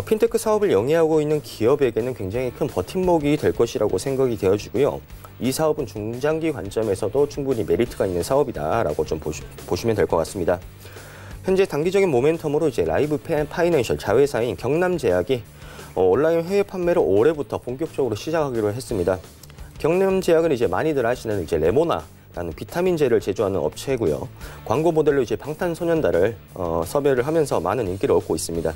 Speaker 4: 핀테크 사업을 영위하고 있는 기업에게는 굉장히 큰 버팀목이 될 것이라고 생각이 되어지고요. 이 사업은 중장기 관점에서도 충분히 메리트가 있는 사업이다라고 좀 보시면 될 것 같습니다. 현재 단기적인 모멘텀으로 이제 라이브 파이낸셜 자회사인 경남제약이 온라인 해외 판매를 올해부터 본격적으로 시작하기로 했습니다. 경남제약은 이제 많이들 아시는 이제 레모나라는 비타민제를 제조하는 업체고요. 광고 모델로 이제 방탄소년단을 섭외를 하면서 많은 인기를 얻고 있습니다.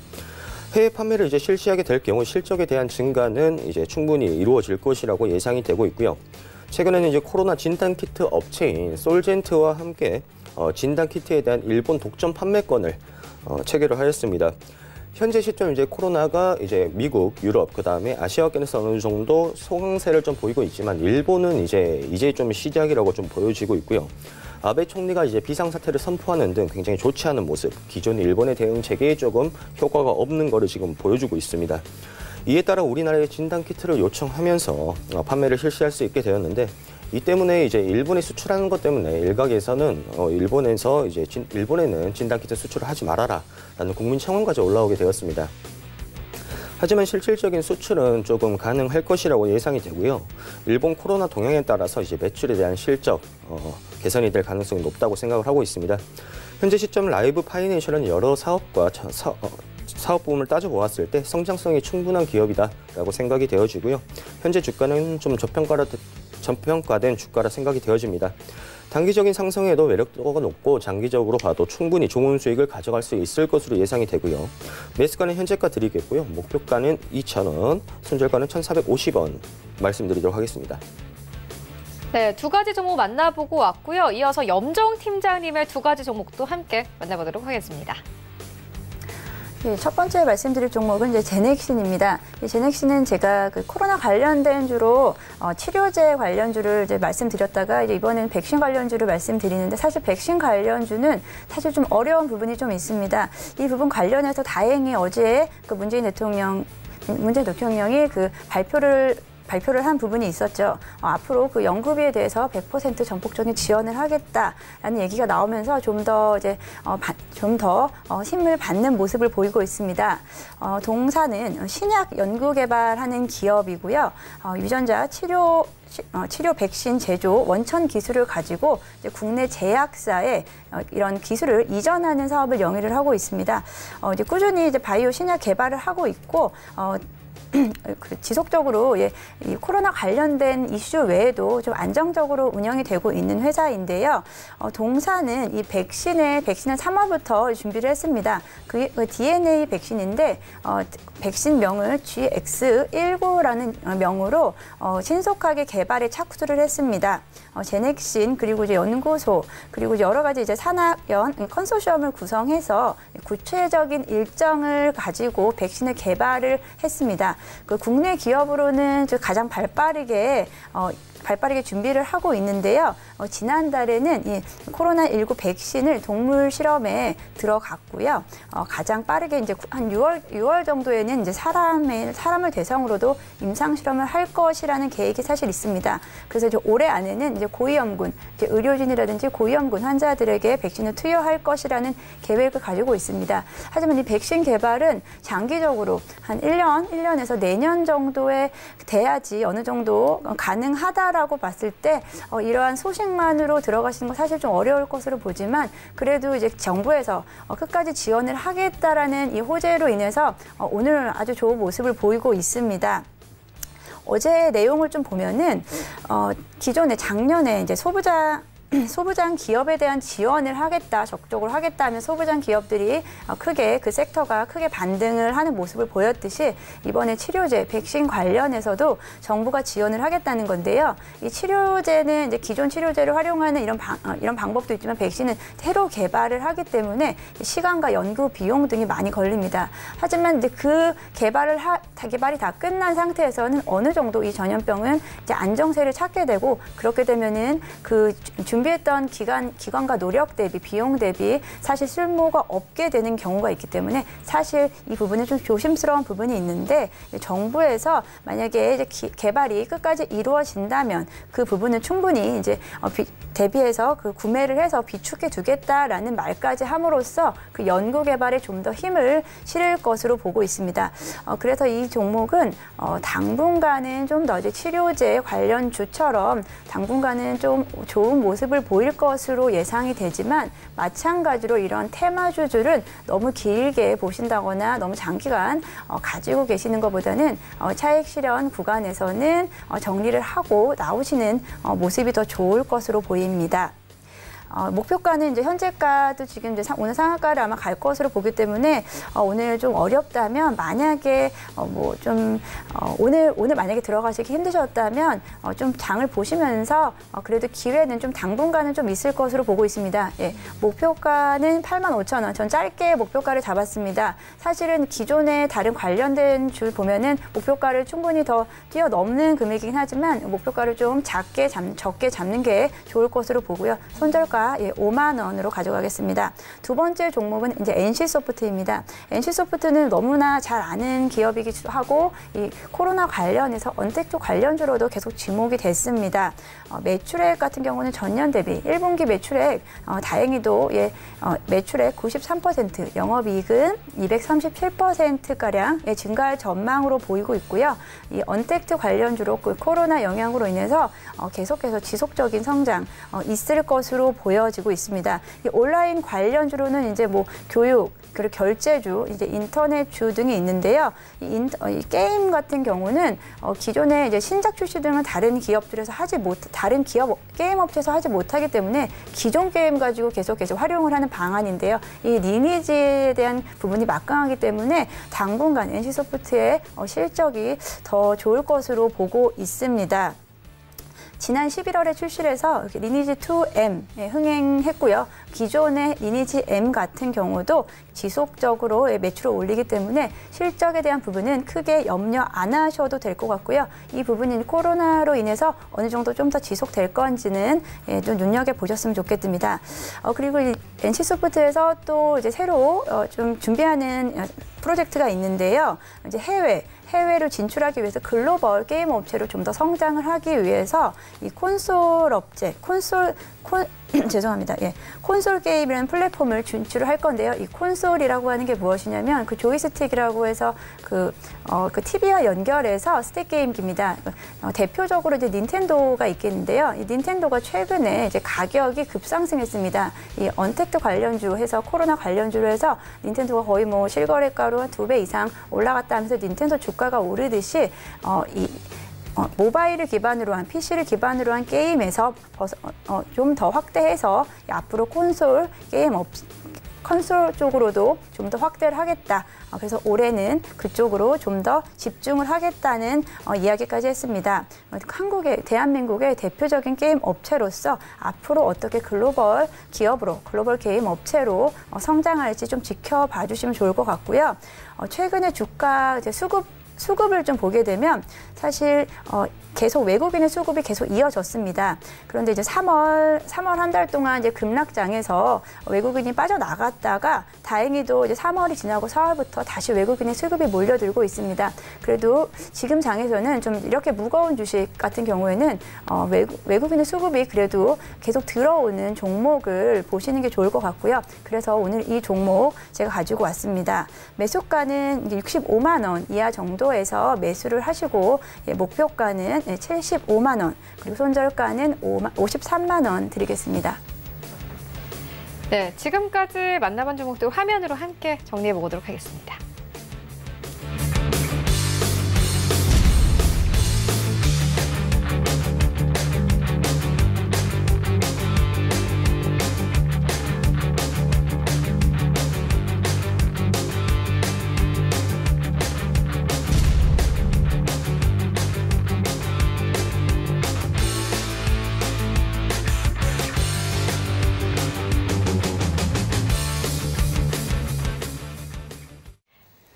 Speaker 4: 해외 판매를 이제 실시하게 될 경우 실적에 대한 증가는 이제 충분히 이루어질 것이라고 예상이 되고 있고요. 최근에는 이제 코로나 진단 키트 업체인 솔젠트와 함께 진단 키트에 대한 일본 독점 판매권을 체결을 하였습니다. 현재 시점 이제 코로나가 이제 미국, 유럽, 그다음에 아시아권에서 어느 정도 소강세를 좀 보이고 있지만 일본은 이제 좀 시작이라고 좀 보여지고 있고요. 아베 총리가 이제 비상사태를 선포하는 등 굉장히 좋지 않은 모습, 기존 일본의 대응 체계에 조금 효과가 없는 거를 지금 보여주고 있습니다. 이에 따라 우리나라에 진단키트를 요청하면서 판매를 실시할 수 있게 되었는데, 이 때문에 이제 일본에 수출하는 것 때문에 일각에서는 일본에는 진단키트 수출을 하지 말아라라는 국민 청원까지 올라오게 되었습니다. 하지만 실질적인 수출은 조금 가능할 것이라고 예상이 되고요. 일본 코로나 동향에 따라서 이제 매출에 대한 실적 개선이 될 가능성이 높다고 생각을 하고 있습니다. 현재 시점 라이브 파이낸셜은 여러 사업과 사업 부분을 따져보았을 때 성장성이 충분한 기업이다라고 생각이 되어지고요. 현재 주가는 좀 저평가된 주가라 생각이 되어집니다. 단기적인 상승에도 매력도가 높고 장기적으로 봐도 충분히 좋은 수익을 가져갈 수 있을 것으로 예상이 되고요. 매수가는 현재가 드리겠고요. 목표가는 2,000원, 손절가는 1,450원 말씀드리도록 하겠습니다.
Speaker 1: 네, 두 가지 종목 만나보고 왔고요. 이어서 염정 팀장님의 두 가지 종목도 함께 만나보도록 하겠습니다.
Speaker 5: 네, 첫 번째 말씀드릴 종목은 이제 제넥신입니다. 제넥신은 제가 그 코로나 관련된 주로 치료제 관련주를 이제 말씀드렸다가 이제 이번에는 백신 관련주를 말씀드리는데, 사실 백신 관련주는 사실 좀 어려운 부분이 좀 있습니다. 이 부분 관련해서 다행히 어제 그 문재인 대통령이 그 발표를 한 부분이 있었죠. 앞으로 그 연구비에 대해서 100% 전폭적인 지원을 하겠다라는 얘기가 나오면서 좀 더 힘을 받는 모습을 보이고 있습니다. 동사는 신약 연구 개발하는 기업이고요. 유전자 치료 백신 제조 원천 기술을 가지고 이제 국내 제약사에 이런 기술을 이전하는 사업을 영위를 하고 있습니다. 이제 꾸준히 이제 바이오 신약 개발을 하고 있고, 지속적으로 이 코로나 관련된 이슈 외에도 좀 안정적으로 운영이 되고 있는 회사인데요. 동사는 이 백신을 3월부터 준비를 했습니다. 그 DNA 백신인데 백신명을 GX19라는 명으로 신속하게 개발에 착수를 했습니다. 제넥신 그리고 이제 연구소 그리고 여러 가지 이제 산학연 컨소시엄을 구성해서 구체적인 일정을 가지고 백신을 개발을 했습니다. 그 국내 기업으로는 가장 발빠르게 준비를 하고 있는데요. 지난달에는 이 코로나19 백신을 동물 실험에 들어갔고요. 가장 빠르게 이제 한 6월 정도에는 이제 사람을 대상으로도 임상 실험을 할 것이라는 계획이 사실 있습니다. 그래서 이제 올해 안에는 이제 고위험군, 이제 의료진이라든지 고위험군 환자들에게 백신을 투여할 것이라는 계획을 가지고 있습니다. 하지만 이 백신 개발은 장기적으로 한 1년에서 내년 정도에 돼야지 어느 정도 가능하다라고 봤을 때 이러한 소식만으로 들어가시는 건 사실 좀 어려울 것으로 보지만 그래도 이제 정부에서 끝까지 지원을 하겠다라는 이 호재로 인해서 오늘 아주 좋은 모습을 보이고 있습니다. 어제 내용을 좀 보면은 기존에 작년에 이제 소부장 기업에 대한 지원을 하겠다, 적극적으로 하겠다 하면 소부장 기업들이 크게 그 섹터가 크게 반등을 하는 모습을 보였듯이 이번에 치료제, 백신 관련해서도 정부가 지원을 하겠다는 건데요. 이 치료제는 이제 기존 치료제를 활용하는 이런 방법도 있지만 백신은 새로 개발을 하기 때문에 시간과 연구 비용 등이 많이 걸립니다. 하지만 이제 그 개발이 다 끝난 상태에서는 어느 정도 이 전염병은 이제 안정세를 찾게 되고 그렇게 되면은 그 준비했던 기간과 노력 대비, 비용 대비 사실 쓸모가 없게 되는 경우가 있기 때문에 사실 이 부분은 좀 조심스러운 부분이 있는데 정부에서 만약에 이제 개발이 끝까지 이루어진다면 그 부분은 충분히 이제 대비해서 그 구매를 해서 비축해 두겠다라는 말까지 함으로써 그 연구 개발에 좀 더 힘을 실을 것으로 보고 있습니다. 그래서 이 종목은 당분간은 좀 더 이제 치료제 관련 주처럼 당분간은 좀 좋은 모습을 보일 것으로 예상이 되지만 마찬가지로 이런 테마주들은 너무 길게 보신다거나 너무 장기간 가지고 계시는 것보다는 차익 실현 구간에서는 정리를 하고 나오시는 모습이 더 좋을 것으로 보입니다. 목표가는 이제 현재가도 지금 이제 오늘 상한가를 아마 갈 것으로 보기 때문에 오늘 좀 어렵다면 만약에 오늘 만약에 들어가시기 힘드셨다면 좀 장을 보시면서 그래도 기회는 좀 당분간은 좀 있을 것으로 보고 있습니다. 예, 목표가는 85,000원. 전 짧게 목표가를 잡았습니다. 사실은 기존의 다른 관련된 주 보면은 목표가를 충분히 더 뛰어넘는 금액이긴 하지만 목표가를 좀 적게 잡는 게 좋을 것으로 보고요. 손절가 5만 원으로 가져가겠습니다. 두 번째 종목은 이제 NC소프트입니다. NC소프트는 너무나 잘 아는 기업이기도 하고 이 코로나 관련해서 언택트 관련주로도 계속 지목이 됐습니다. 매출액 같은 경우는 전년 대비 1분기 매출액 다행히도 매출액 93%, 영업이익은 237%가량 증가할 전망으로 보이고 있고요. 이 언택트 관련주로 그 코로나 영향으로 인해서 계속해서 지속적인 성장 있을 것으로 보여지고 있습니다. 이 온라인 관련주로는 이제 교육 그리고 결제주, 이제 인터넷주 등이 있는데요. 이 게임 같은 경우는 기존에 이제 신작 출시 등은 다른 기업들에서 다른 기업 게임 업체에서 하지 못하기 때문에 기존 게임 가지고 계속 활용을 하는 방안인데요. 이 리니지에 대한 부분이 막강하기 때문에 당분간 NC소프트의 실적이 더 좋을 것으로 보고 있습니다. 지난 11월에 출시를 해서 리니지 2M 흥행했고요. 기존의 리니지 M 같은 경우도 지속적으로 매출을 올리기 때문에 실적에 대한 부분은 크게 염려 안 하셔도 될 것 같고요. 이 부분이 코로나로 인해서 어느 정도 좀 더 지속될 건지는 좀 눈여겨보셨으면 좋겠습니다. 그리고 이 NC소프트에서 또 이제 새로 좀 준비하는 프로젝트가 있는데요. 이제 해외로 진출하기 위해서 글로벌 게임 업체로 좀 더 성장을 하기 위해서 이 콘솔 업체, 죄송합니다. 콘솔 게임이라는 플랫폼을 진출을 할 건데요. 이 콘솔이라고 하는 게 무엇이냐면 그 조이스틱이라고 해서 그 TV와 연결해서 스틱 게임기입니다. 대표적으로 이제 닌텐도가 있겠는데요. 이 닌텐도가 최근에 이제 가격이 급상승했습니다. 이 언택트 관련주 해서 코로나 관련주로 해서 닌텐도가 거의 실거래가로 한 2배 이상 올라갔다 하면서 닌텐도 주가가 오르듯이 모바일을 기반으로 한 PC를 기반으로 한 게임에서 좀 더 확대해서 앞으로 콘솔 컨솔 쪽으로도 좀 더 확대를 하겠다. 그래서 올해는 그쪽으로 좀 더 집중을 하겠다는 이야기까지 했습니다. 대한민국의 대표적인 게임 업체로서 앞으로 어떻게 글로벌 기업으로, 글로벌 게임 업체로 성장할지 좀 지켜봐 주시면 좋을 것 같고요. 최근에 주가 이제 수급을 좀 보게 되면 사실 계속 외국인의 수급이 계속 이어졌습니다. 그런데 이제 3월 한 달 동안 이제 급락장에서 외국인이 빠져나갔다가 다행히도 이제 3월이 지나고 4월부터 다시 외국인의 수급이 몰려들고 있습니다. 그래도 지금 장에서는 좀 이렇게 무거운 주식 같은 경우에는 외국인의 수급이 그래도 계속 들어오는 종목을 보시는 게 좋을 것 같고요. 그래서 오늘 이 종목 제가 가지고 왔습니다. 매수가는 65만 원 이하 정도에서 매수를 하시고 목표가는 75만 원, 그리고 손절가는 53만 원 드리겠습니다.
Speaker 1: 네, 지금까지 만나본 종목들 화면으로 함께 정리해 보도록 하겠습니다.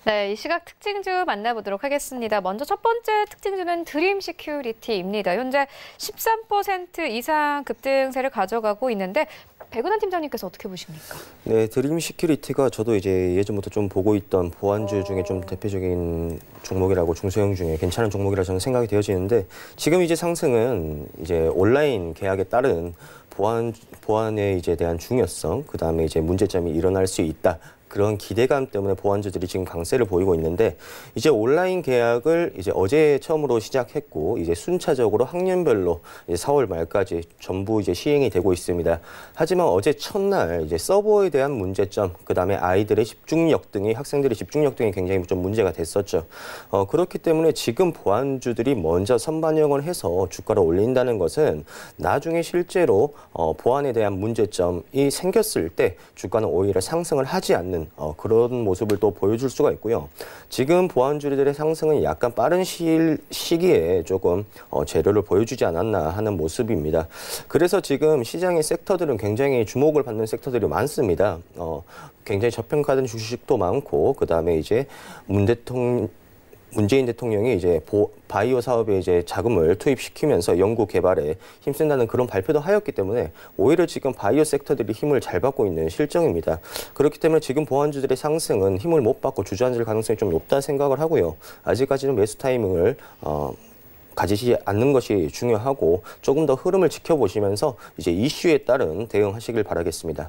Speaker 1: 네, 이 시각 특징주 만나보도록 하겠습니다. 먼저 첫 번째 특징주는 드림 시큐리티입니다. 현재 13% 이상 급등세를 가져가고 있는데 백은환 팀장님께서 어떻게 보십니까?
Speaker 4: 네, 드림 시큐리티가 저도 이제 예전부터 좀 보고 있던 보안주 중에 좀 대표적인 종목이라고 중소형 중에 괜찮은 종목이라 저는 생각이 되어지는데 지금 이제 상승은 이제 온라인 계약에 따른 보안에 이제 대한 중요성, 그다음에 이제 문제점이 일어날 수 있다. 그런 기대감 때문에 보안주들이 지금 강세를 보이고 있는데 이제 온라인 계약을 이제 어제 처음으로 시작했고 이제 순차적으로 학년별로 이제 4월 말까지 전부 이제 시행이 되고 있습니다. 하지만 어제 첫날 이제 서버에 대한 문제점, 그다음에 아이들의 집중력 등이 학생들의 집중력 등이 굉장히 좀 문제가 됐었죠. 그렇기 때문에 지금 보안주들이 먼저 선반영을 해서 주가를 올린다는 것은 나중에 실제로 보안에 대한 문제점이 생겼을 때 주가는 오히려 상승을 하지 않는 그런 모습을 또 보여줄 수가 있고요. 지금 보안주들의 상승은 약간 빠른 시기에 조금 재료를 보여주지 않았나 하는 모습입니다. 그래서 지금 시장의 섹터들은 굉장히 주목을 받는 섹터들이 많습니다. 굉장히 저평가된 주식도 많고, 그 다음에 이제 문재인 대통령이 이제 바이오 사업에 이제 자금을 투입시키면서 연구 개발에 힘쓴다는 그런 발표도 하였기 때문에 오히려 지금 바이오 섹터들이 힘을 잘 받고 있는 실정입니다. 그렇기 때문에 지금 보안주들의 상승은 힘을 못 받고 주저앉을 가능성이 좀 높다 생각을 하고요. 아직까지는 매수 타이밍을 가지지 않는 것이 중요하고 조금 더 흐름을 지켜보시면서 이제 이슈에 따른 대응하시길 바라겠습니다.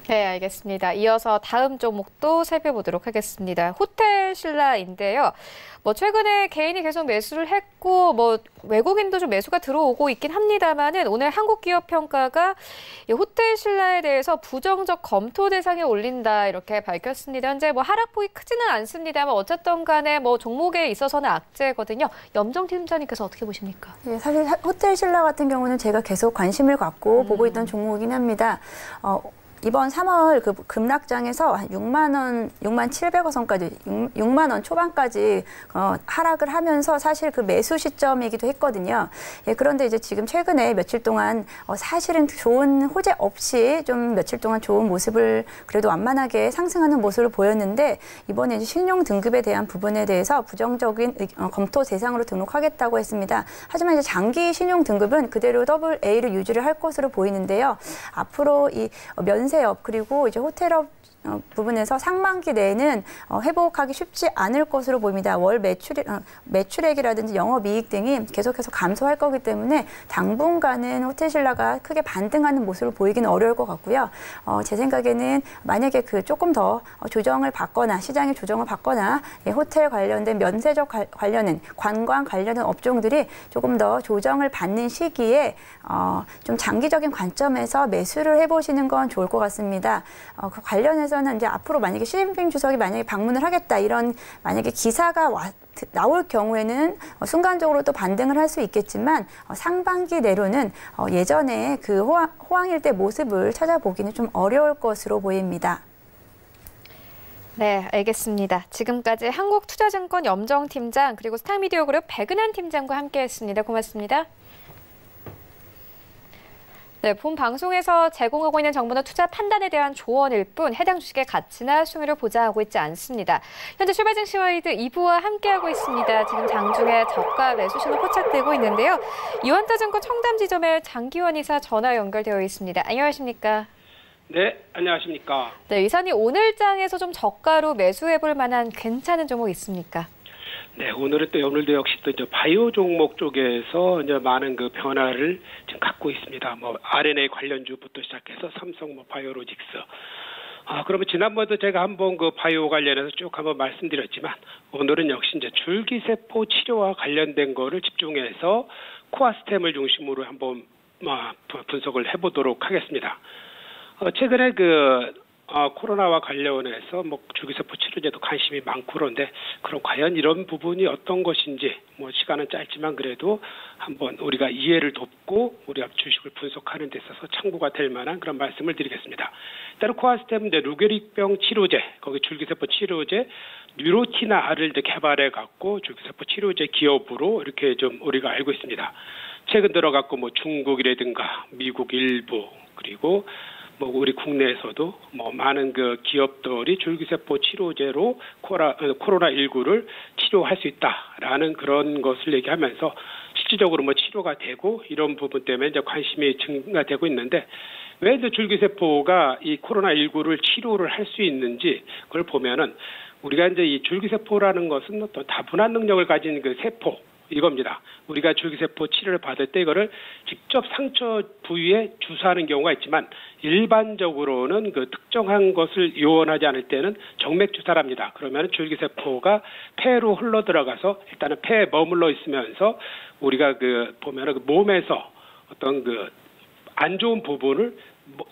Speaker 1: 네, 알겠습니다. 이어서 다음 종목도 살펴보도록 하겠습니다. 호텔신라인데요. 최근에 개인이 계속 매수를 했고, 외국인도 좀 매수가 들어오고 있긴 합니다만은 오늘 한국기업평가가 이 호텔신라에 대해서 부정적 검토 대상에 올린다 이렇게 밝혔습니다. 현재 하락폭이 크지는 않습니다만 어쨌든 간에 종목에 있어서는 악재거든요. 염정 팀장님께서 어떻게 보십니까? 네,
Speaker 5: 사실 호텔신라 같은 경우는 제가 계속 관심을 갖고 보고 있던 종목이긴 합니다. 이번 3월 그 급락장에서 한 6만 700여 선까지, 6만 원 초반까지 하락을 하면서 사실 그 매수 시점이기도 했거든요. 예, 그런데 이제 지금 최근에 며칠 동안 사실은 좋은 호재 없이 좀 며칠 동안 좋은 모습을 그래도 완만하게 상승하는 모습을 보였는데 이번에 이제 신용 등급에 대한 부분에 대해서 부정적인 검토 대상으로 등록하겠다고 했습니다. 하지만 이제 장기 신용 등급은 그대로 AA를 유지를 할 것으로 보이는데요. 앞으로 이 면세업 그리고 이제 호텔업 부분에서 상반기 내에는 회복하기 쉽지 않을 것으로 보입니다. 월 매출액이라든지 영업이익 등이 계속해서 감소할 거기 때문에 당분간은 호텔신라가 크게 반등하는 모습을 보이기는 어려울 것 같고요. 제 생각에는 만약에 조금 더 조정을 받거나 시장의 조정을 받거나 호텔 관련된 면세적 관련은 관광 관련된 업종들이 조금 더 조정을 받는 시기에 좀 장기적인 관점에서 매수를 해보시는 건 좋을 것 같습니다. 그 관련해서 이제 앞으로 만약에 시진핑 주석이 만약에 방문을 하겠다 이런 만약에 기사가 나올 경우에는 순간적으로 또 반등을 할 수 있겠지만 상반기 내로는 예전에 그 호황일 때 모습을 찾아보기는 좀 어려울 것으로 보입니다.
Speaker 1: 네, 알겠습니다. 지금까지 한국투자증권 염정팀장 그리고 스타미디어그룹 백은한 팀장과 함께했습니다. 고맙습니다. 네, 본 방송에서 제공하고 있는 정보는 투자 판단에 대한 조언일 뿐 해당 주식의 가치나 수익률을 보장하고 있지 않습니다. 현재 출발 증시 와이드 2부와 함께하고 있습니다. 지금 장중에 저가 매수 신호 포착되고 있는데요. 이원타증권 청담지점의 장기원 이사 전화 연결되어 있습니다. 안녕하십니까?
Speaker 6: 네, 안녕하십니까?
Speaker 1: 네, 이사님 오늘 장에서 좀 저가로 매수해볼 만한 괜찮은 종목 있습니까?
Speaker 6: 네, 오늘도 역시 또 이제 바이오 종목 쪽에서 이제 많은 그 변화를 지금 갖고 있습니다. 뭐 RNA 관련주부터 시작해서 삼성, 바이오로직스. 그러면 지난번에도 제가 한번 그 바이오 관련해서 쭉 한번 말씀드렸지만 오늘은 역시 이제 줄기세포 치료와 관련된 거를 집중해서 코아스템을 중심으로 한번 분석을 해보도록 하겠습니다. 최근에 코로나와 관련해서 줄기세포 치료제도 관심이 많고 그런데 그럼 과연 이런 부분이 어떤 것인지 시간은 짧지만 그래도 한번 우리가 이해를 돕고 우리가 주식을 분석하는 데 있어서 참고가 될 만한 그런 말씀을 드리겠습니다. 일단 코아스템은 루게릭병 치료제, 거기 줄기세포 치료제 뉴로티나를 개발해 갖고 줄기세포 치료제 기업으로 이렇게 좀 우리가 알고 있습니다. 최근 들어 갖고 중국이라든가 미국 일부 그리고 우리 국내에서도 많은 그 기업들이 줄기세포 치료제로 코로나19를 치료할 수 있다라는 그런 것을 얘기하면서 실질적으로 치료가 되고 이런 부분 때문에 이제 관심이 증가되고 있는데 왜 이제 줄기세포가 이 코로나19를 치료를 할 수 있는지 그걸 보면은 우리가 이제 이 줄기세포라는 것은 또 다분한 능력을 가진 그 세포 이겁니다. 우리가 줄기세포 치료를 받을 때 이거를 직접 상처 부위에 주사하는 경우가 있지만 일반적으로는 그 특정한 것을 요원하지 않을 때는 정맥 주사랍니다. 그러면 줄기세포가 폐로 흘러 들어가서 일단은 폐에 머물러 있으면서 우리가 보면은 몸에서 어떤 안 좋은 부분을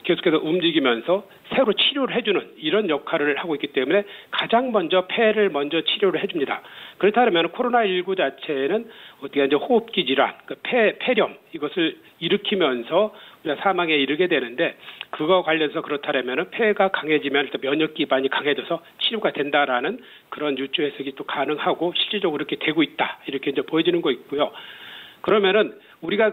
Speaker 6: 계속해서 움직이면서 새로 치료를 해주는 이런 역할을 하고 있기 때문에 가장 먼저 폐를 먼저 치료를 해줍니다. 그렇다면 코로나19 자체는 어떻게 이제 호흡기 질환, 폐렴 이것을 일으키면서 우리가 사망에 이르게 되는데 그거 관련해서 그렇다면 폐가 강해지면 일단 면역 기반이 강해져서 치료가 된다라는 그런 유추 해석이 또 가능하고 실질적으로 이렇게 되고 있다 이렇게 이제 보여지는 거 있고요. 그러면은 우리가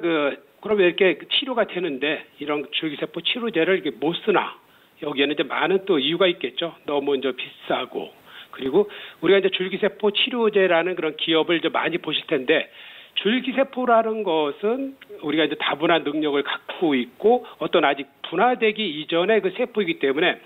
Speaker 6: 그러면 이렇게 치료가 되는데 이런 줄기세포 치료제를 이렇게 못 쓰나? 여기에는 이제 많은 또 이유가 있겠죠. 너무 이제 비싸고. 그리고 우리가 이제 줄기세포 치료제라는 그런 기업을 이제 많이 보실 텐데 줄기세포라는 것은 우리가 이제 다분한 능력을 갖고 있고 어떤 아직 분화되기 이전의 그 세포이기 때문에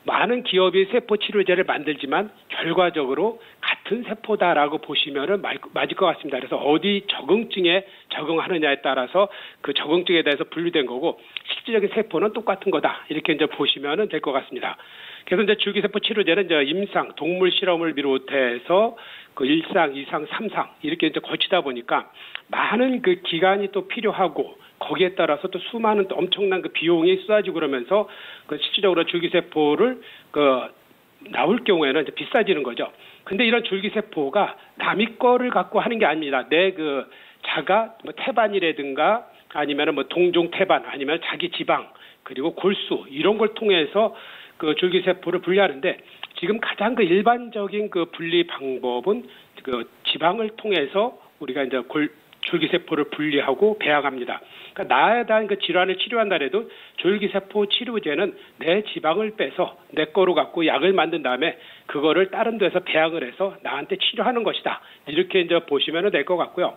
Speaker 6: 많은 기업이 세포 치료제를 만들지만 결과적으로 같은 세포다라고 보시면은 맞을 것 같습니다. 그래서 어디 적응증에 적응하느냐에 따라서 그 적응증에 대해서 분류된 거고 실질적인 세포는 똑같은 거다. 이렇게 이제 보시면은 될 것 같습니다. 그래서 이제 줄기세포 치료제는 이제 임상, 동물 실험을 비롯해서 그 1상, 2상, 3상 이렇게 이제 거치다 보니까 많은 그 기간이 또 필요하고 거기에 따라서 또 수많은 또 엄청난 그 비용이 쏟아지고 그러면서 실질적으로 줄기세포를 나올 경우에는 이제 비싸지는 거죠. 근데 이런 줄기세포가 남의 거를 갖고 하는 게 아닙니다. 내 자가 태반이라든가 아니면 동종 태반 아니면 자기 지방 그리고 골수 이런 걸 통해서 그 줄기세포를 분리하는데 지금 가장 일반적인 분리 방법은 지방을 통해서 우리가 이제 줄기세포를 분리하고 배양합니다. 그러니까 나에 대한 질환을 치료한다 해도 줄기세포 치료제는 내 지방을 빼서 내 거로 갖고 약을 만든 다음에 그거를 다른 데서 배양을 해서 나한테 치료하는 것이다. 이렇게 이제 보시면 될 것 같고요.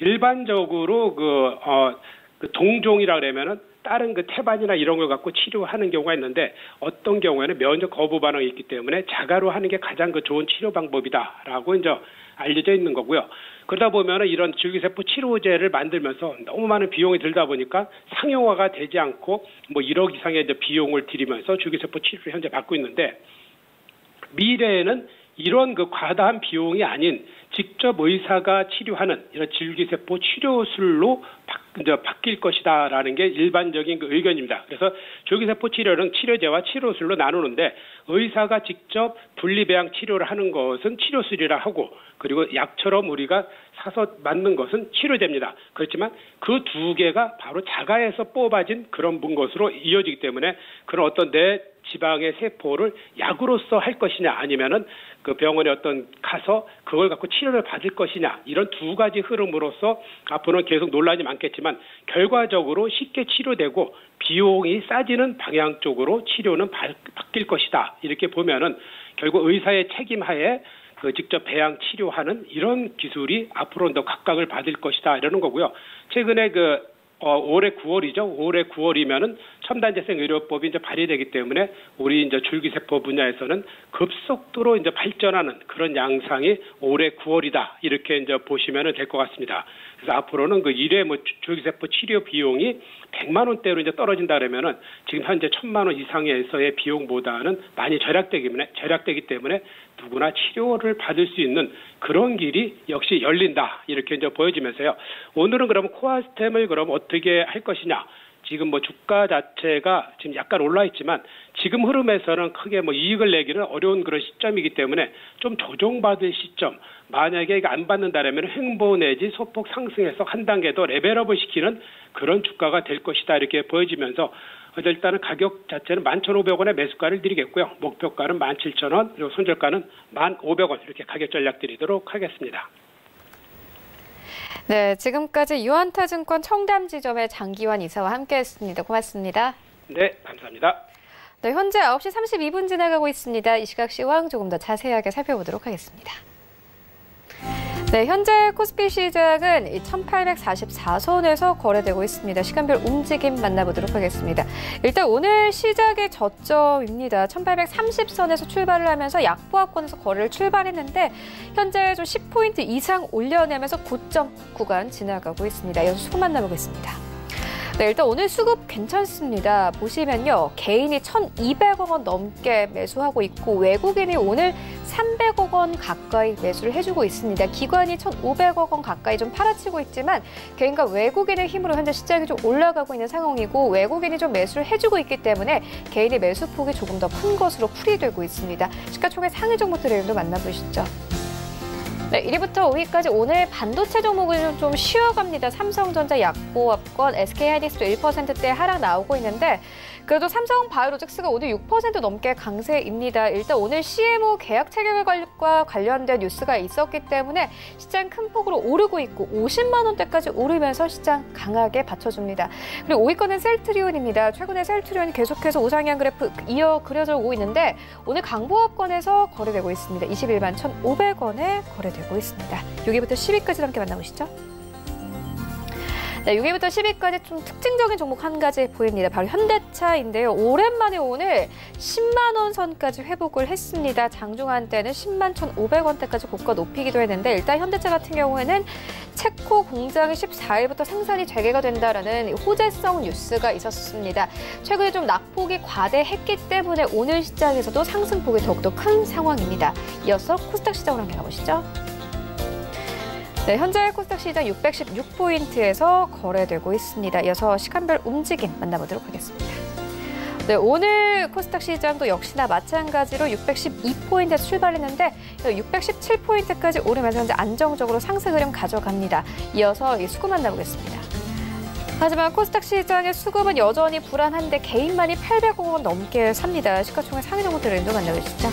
Speaker 6: 일반적으로 동종이라 그러면은 다른 태반이나 이런 걸 갖고 치료하는 경우가 있는데 어떤 경우에는 면역 거부 반응이 있기 때문에 자가로 하는 게 가장 좋은 치료 방법이다라고 이제 알려져 있는 거고요. 그러다 보면 이런 줄기세포 치료제를 만들면서 너무 많은 비용이 들다 보니까 상용화가 되지 않고 1억 이상의 이제 비용을 들이면서 줄기세포 치료를 현재 받고 있는데 미래에는 이런 과다한 비용이 아닌 직접 의사가 치료하는 이런 줄기세포 치료술로 바뀔 것이다라는 게 일반적인 그 의견입니다. 그래서 줄기세포 치료는 치료제와 치료술로 나누는데 의사가 직접 분리배양 치료를 하는 것은 치료술이라 하고 그리고 약처럼 우리가 사서 맞는 것은 치료제입니다. 그렇지만 그 두 개가 바로 자가에서 뽑아진 그런 것으로 이어지기 때문에 그런 어떤 내 지방의 세포를 약으로서 할 것이냐 아니면은 그 병원에 가서 그걸 갖고 치료를 받을 것이냐 이런 두 가지 흐름으로서 앞으로는 계속 논란이 많겠지만 결과적으로 쉽게 치료되고 비용이 싸지는 방향 쪽으로 치료는 바뀔 것이다. 이렇게 보면은 결국 의사의 책임하에 그 직접 배양 치료하는 이런 기술이 앞으로 더 각광을 받을 것이다 이러는 거고요. 최근에 올해 9월이죠. 올해 9월이면은 첨단재생의료법이 이제 발의되기 때문에 우리 이제 줄기세포 분야에서는 급속도로 이제 발전하는 그런 양상이 올해 9월이다 이렇게 이제 보시면은 될 것 같습니다. 그래서 앞으로는 그 1회 줄기세포 치료 비용이 100만 원대로 이제 떨어진다 그러면은 지금 현재 1,000만 원 이상에서의 비용보다는 많이 절약되기 때문에 누구나 치료를 받을 수 있는 그런 길이 역시 열린다 이렇게 이제 보여지면서요. 오늘은 그러면 코아스템을 그럼 어떻게 할 것이냐? 지금 주가 자체가 지금 약간 올라 있지만 지금 흐름에서는 크게 이익을 내기는 어려운 그런 시점이기 때문에 좀 조정받을 시점. 만약에 이거 안 받는다라면 횡보 내지 소폭 상승해서 한 단계 더 레벨업을 시키는 그런 주가가 될 것이다 이렇게 보여지면서 일단은 가격 자체는 11,500원의 매수가를 드리겠고요. 목표가는 17,000원 그리고 손절가는 1,500원 이렇게 가격 전략 드리도록 하겠습니다.
Speaker 1: 네, 지금까지 유한타증권 청담지점의 장기환 이사와 함께했습니다. 고맙습니다.
Speaker 6: 네, 감사합니다.
Speaker 1: 네, 현재 9시 32분 지나가고 있습니다. 이 시각 시황 조금 더 자세하게 살펴보도록 하겠습니다. 네, 현재 코스피 시장은 1844선에서 거래되고 있습니다. 시간별 움직임 만나보도록 하겠습니다. 일단 오늘 시작의 저점입니다. 1830선에서 출발을 하면서 약보합권에서 거래를 출발했는데 현재 좀 10포인트 이상 올려내면서 고점 구간 지나가고 있습니다. 이어서 수급 만나보겠습니다. 네, 일단 오늘 수급 괜찮습니다. 보시면요. 개인이 1,200억 원 넘게 매수하고 있고 외국인이 오늘 300억 원 가까이 매수를 해주고 있습니다. 기관이 1,500억 원 가까이 좀 팔아치고 있지만 개인과 외국인의 힘으로 현재 시장이 좀 올라가고 있는 상황이고 외국인이 좀 매수를 해주고 있기 때문에 개인의 매수폭이 조금 더 큰 것으로 풀이되고 있습니다. 시가총액 상위 종목들 내용도 만나보시죠. 네, 1위부터 5위까지 오늘 반도체 종목은 좀 쉬어갑니다. 삼성전자 약보합권, SK하이닉스도 1%대 하락 나오고 있는데 그래도 삼성바이오로직스가 오늘 6% 넘게 강세입니다. 일단 오늘 CMO 계약 체결과 관련된 뉴스가 있었기 때문에 시장 큰 폭으로 오르고 있고 50만 원대까지 오르면서 시장 강하게 받쳐줍니다. 그리고 5위권은 셀트리온입니다. 최근에 셀트리온이 계속해서 우상향 그래프 이어 그려져 오고 있는데 오늘 강보합권에서 거래되고 있습니다. 21만 1,500원에 거래되고 있습니다. 6위부터 10위까지 함께 만나보시죠. 네, 6위부터 10위까지 좀 특징적인 종목 한 가지 보입니다. 바로 현대차인데요. 오랜만에 오늘 10만 원 선까지 회복을 했습니다. 장중한 때는 10만 1,500원대까지 고가 높이기도 했는데 일단 현대차 같은 경우에는 체코 공장이 14일부터 생산이 재개가 된다라는 호재성 뉴스가 있었습니다. 최근에 좀 낙폭이 과대했기 때문에 오늘 시장에서도 상승폭이 더욱더 큰 상황입니다. 이어서 코스닥 시장으로 함께 가보시죠. 네, 현재 코스닥 시장 616포인트에서 거래되고 있습니다. 이어서 시간별 움직임 만나보도록 하겠습니다. 네, 오늘 코스닥 시장도 역시나 마찬가지로 612포인트에서 출발했는데 617포인트까지 오르면서 현재 안정적으로 상승 흐름 가져갑니다. 이어서 이 수급 만나보겠습니다. 하지만 코스닥 시장의 수급은 여전히 불안한데 개인만이 800억 원 넘게 삽니다. 시가총액 상위 종목들을 만나보시죠.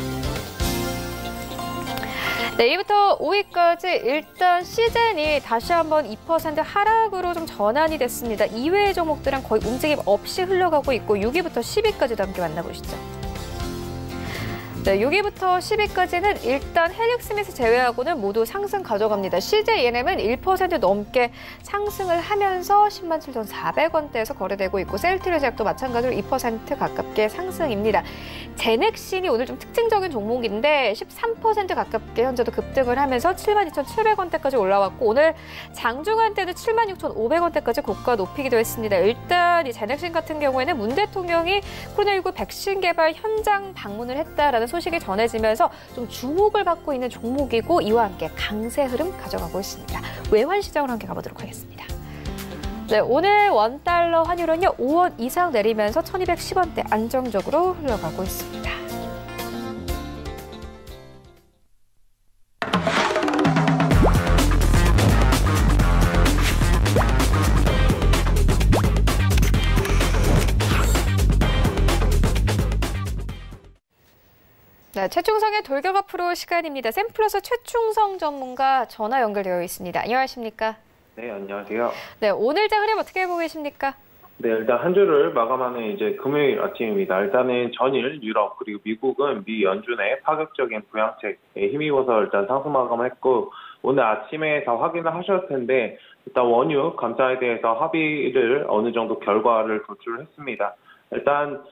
Speaker 1: 네, 2위부터 5위까지 일단 시젠이 다시 한번 2% 하락으로 좀 전환이 됐습니다. 이외의 종목들은 거의 움직임 없이 흘러가고 있고 6위부터 10위까지도 함께 만나보시죠. 네, 6위부터 10위까지는 일단 헬릭스미스 제외하고는 모두 상승 가져갑니다. CJENM은 1% 넘게 상승을 하면서 107,400원대에서 거래되고 있고 셀트리온제약도 마찬가지로 2% 가깝게 상승입니다. 제넥신이 오늘 좀 특징적인 종목인데 13% 가깝게 현재도 급등을 하면서 72,700원대까지 올라왔고 오늘 장중한 때는 76,500원대까지 고가 높이기도 했습니다. 일단 일단 이 제넥신 같은 경우에는 문 대통령이 코로나19 백신 개발 현장 방문을 했다라는 소식이 전해지면서 좀 주목을 받고 있는 종목이고 이와 함께 강세 흐름 가져가고 있습니다. 외환 시장으로 함께 가보도록 하겠습니다. 네, 오늘 원달러 환율은요 5원 이상 내리면서 1210원대 안정적으로 흘러가고 있습니다. 네, 최충성의 돌격 앞으로 시간입니다. 샘플러스 최충성 전문가 전화 연결되어 있습니다. 안녕하십니까?
Speaker 7: 네, 안녕하세요.
Speaker 1: 네, 오늘장 흐름 어떻게 보고 계십니까?
Speaker 7: 네, 일단 한 주를 마감하는 이제 금요일 아침입니다. 일단은 전일 유럽 그리고 미국은 미 연준의 파격적인 부양책에 힘입어서 일단 상승 마감했고 오늘 아침에 다 확인을 하셨을 텐데 일단 원유 감사에 대해서 합의를 어느 정도 결과를 도출했습니다. 일단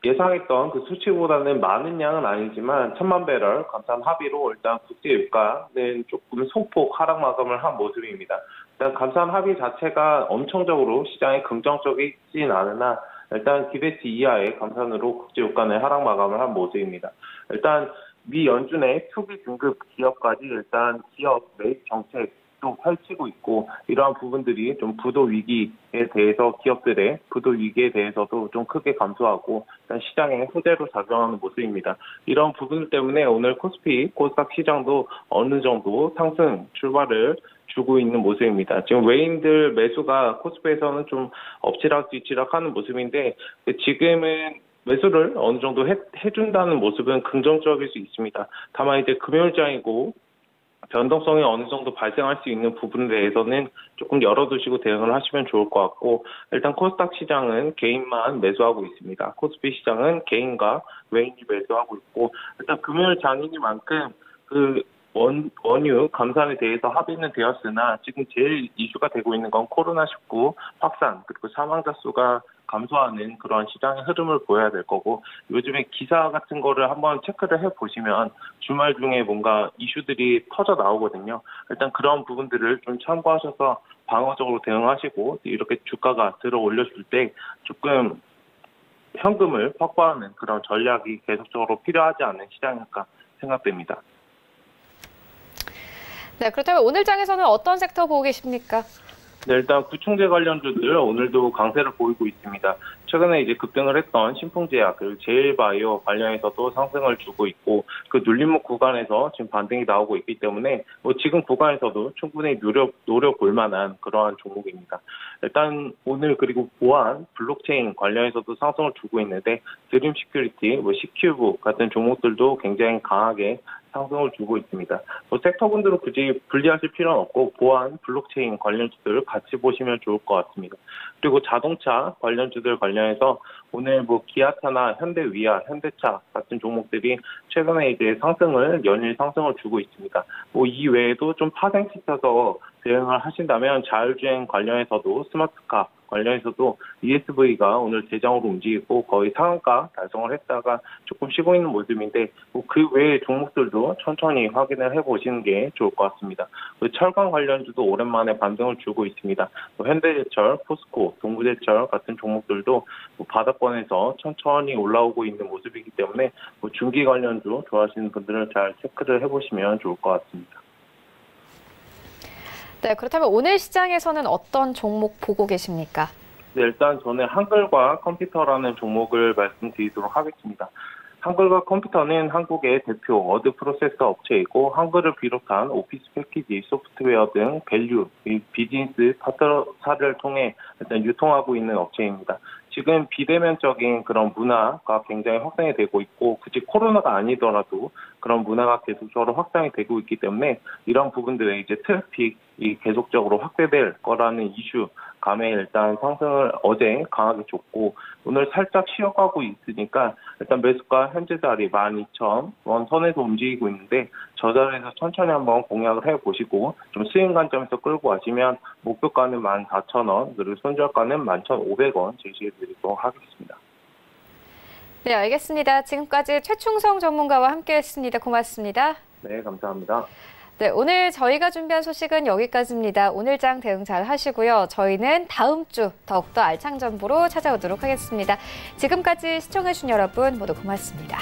Speaker 7: 예상했던 그 수치보다는 많은 양은 아니지만 1000만 배럴 감산 합의로 일단 국제 유가는 조금 소폭 하락 마감을 한 모습입니다. 일단 감산 합의 자체가 엄청적으로 시장에 긍정적이진 않으나 일단 기대치 이하의 감산으로 국제 유가는 하락 마감을 한 모습입니다. 일단 미 연준의 투기 등급 기업까지 일단 기업 매입 정책 또 펼치고 있고 이러한 부분들이 좀 부도 위기에 대해서 기업들의 부도 위기에 대해서도 좀 크게 감소하고 일단 시장에 호재로 작용하는 모습입니다. 이런 부분 때문에 오늘 코스피, 코스닥 시장도 어느 정도 상승 출발을 주고 있는 모습입니다. 지금 외인들 매수가 코스피에서는 좀 엎치락 뒤치락 하는 모습인데 지금은 매수를 어느 정도 해준다는 모습은 긍정적일 수 있습니다. 다만 이제 금요일장이고 변동성이 어느 정도 발생할 수 있는 부분에 대해서는 조금 열어두시고 대응을 하시면 좋을 것 같고 일단 코스닥 시장은 개인만 매수하고 있습니다. 코스피 시장은 개인과 외인이 매수하고 있고 일단 금요일 장이니만큼 그 원유 감산에 대해서 합의는 되었으나 지금 제일 이슈가 되고 있는 건 코로나19 확산 그리고 사망자 수가 감소하는 그런 시장의 흐름을 보여야 될 거고 요즘에 기사 같은 거를 한번 체크를 해보시면 주말 중에 뭔가 이슈들이 터져 나오거든요. 일단 그런 부분들을 좀 참고하셔서 방어적으로 대응하시고 이렇게 주가가 들어 올려줄 때 조금 현금을 확보하는 그런 전략이 계속적으로 필요하지 않은 시장일까 생각됩니다.
Speaker 1: 네, 그렇다면 오늘 장에서는 어떤 섹터 보고 계십니까?
Speaker 7: 네, 일단 구충제 관련주들 오늘도 강세를 보이고 있습니다. 최근에 이제 급등을 했던 신풍제약 그리고 제일바이오 관련해서도 상승을 주고 있고 그 눌림목 구간에서 지금 반등이 나오고 있기 때문에 지금 구간에서도 충분히 노려볼 만한 그러한 종목입니다. 일단 오늘 그리고 보안, 블록체인 관련해서도 상승을 주고 있는데 드림 시큐리티, 시큐브 같은 종목들도 굉장히 강하게 상승을 주고 있습니다. 섹터분들은 굳이 분리하실 필요는 없고 보안, 블록체인 관련주들 같이 보시면 좋을 것 같습니다. 그리고 자동차 관련주들 관련해서 오늘 기아차나 현대위아, 현대차 같은 종목들이 최근에 이제 연일 상승을 주고 있습니다. 이 외에도 좀 파생시켜서 대응을 하신다면 자율주행 관련해서도 스마트카 관련해서도 ESV가 오늘 대장으로 움직이고 거의 상한가 달성을 했다가 조금 쉬고 있는 모습인데 그 외의 종목들도 천천히 확인을 해보시는 게 좋을 것 같습니다. 철강 관련주도 오랜만에 반등을 주고 있습니다. 현대제철, 포스코, 동부제철 같은 종목들도 바닥권에서 천천히 올라오고 있는 모습이기 때문에 중기 관련주 좋아하시는 분들은 잘 체크를 해보시면 좋을 것 같습니다.
Speaker 1: 네, 그렇다면 오늘 시장에서는 어떤 종목 보고 계십니까?
Speaker 7: 네, 일단 저는 한글과 컴퓨터라는 종목을 말씀드리도록 하겠습니다. 한글과 컴퓨터는 한국의 대표 워드 프로세서 업체이고 한글을 비롯한 오피스 패키지, 소프트웨어 등 밸류, 비즈니스 파트너사를 통해 일단 유통하고 있는 업체입니다. 지금 비대면적인 그런 문화가 굉장히 확산이 되고 있고 굳이 코로나가 아니더라도 그런 문화가 계속적으로 확산이 되고 있기 때문에 이런 부분들의 이제 트래픽이 계속적으로 확대될 거라는 이슈 감에 일단 상승을 어제 강하게 줬고 오늘 살짝 쉬어가고 있으니까 일단 매수가 현재 자리 12,000원 선에서 움직이고 있는데 저 자리에서 천천히 한번 공략을 해보시고 좀 스윙 관점에서 끌고 가시면 목표가는 14,000원 그리고 손절가는 11,500원 제시해드리도록 하겠습니다.
Speaker 1: 네, 알겠습니다. 지금까지 최충성 전문가와 함께했습니다. 고맙습니다.
Speaker 7: 네, 감사합니다.
Speaker 1: 네, 오늘 저희가 준비한 소식은 여기까지입니다. 오늘장 대응 잘 하시고요. 저희는 다음 주 더욱더 알찬 정보로 찾아오도록 하겠습니다. 지금까지 시청해주신 여러분 모두 고맙습니다.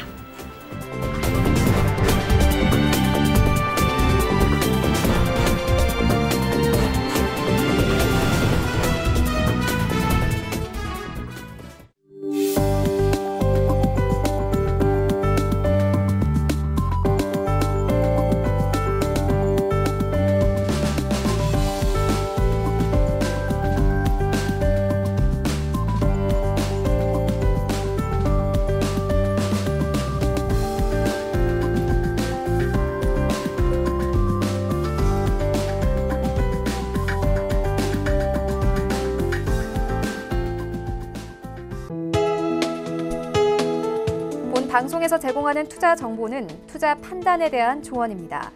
Speaker 1: 방송에서 제공하는 투자 정보는 투자 판단에 대한 조언입니다.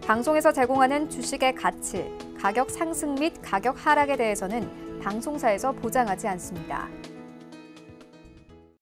Speaker 1: 방송에서 제공하는 주식의 가치, 가격 상승 및 가격 하락에 대해서는 방송사에서 보장하지 않습니다.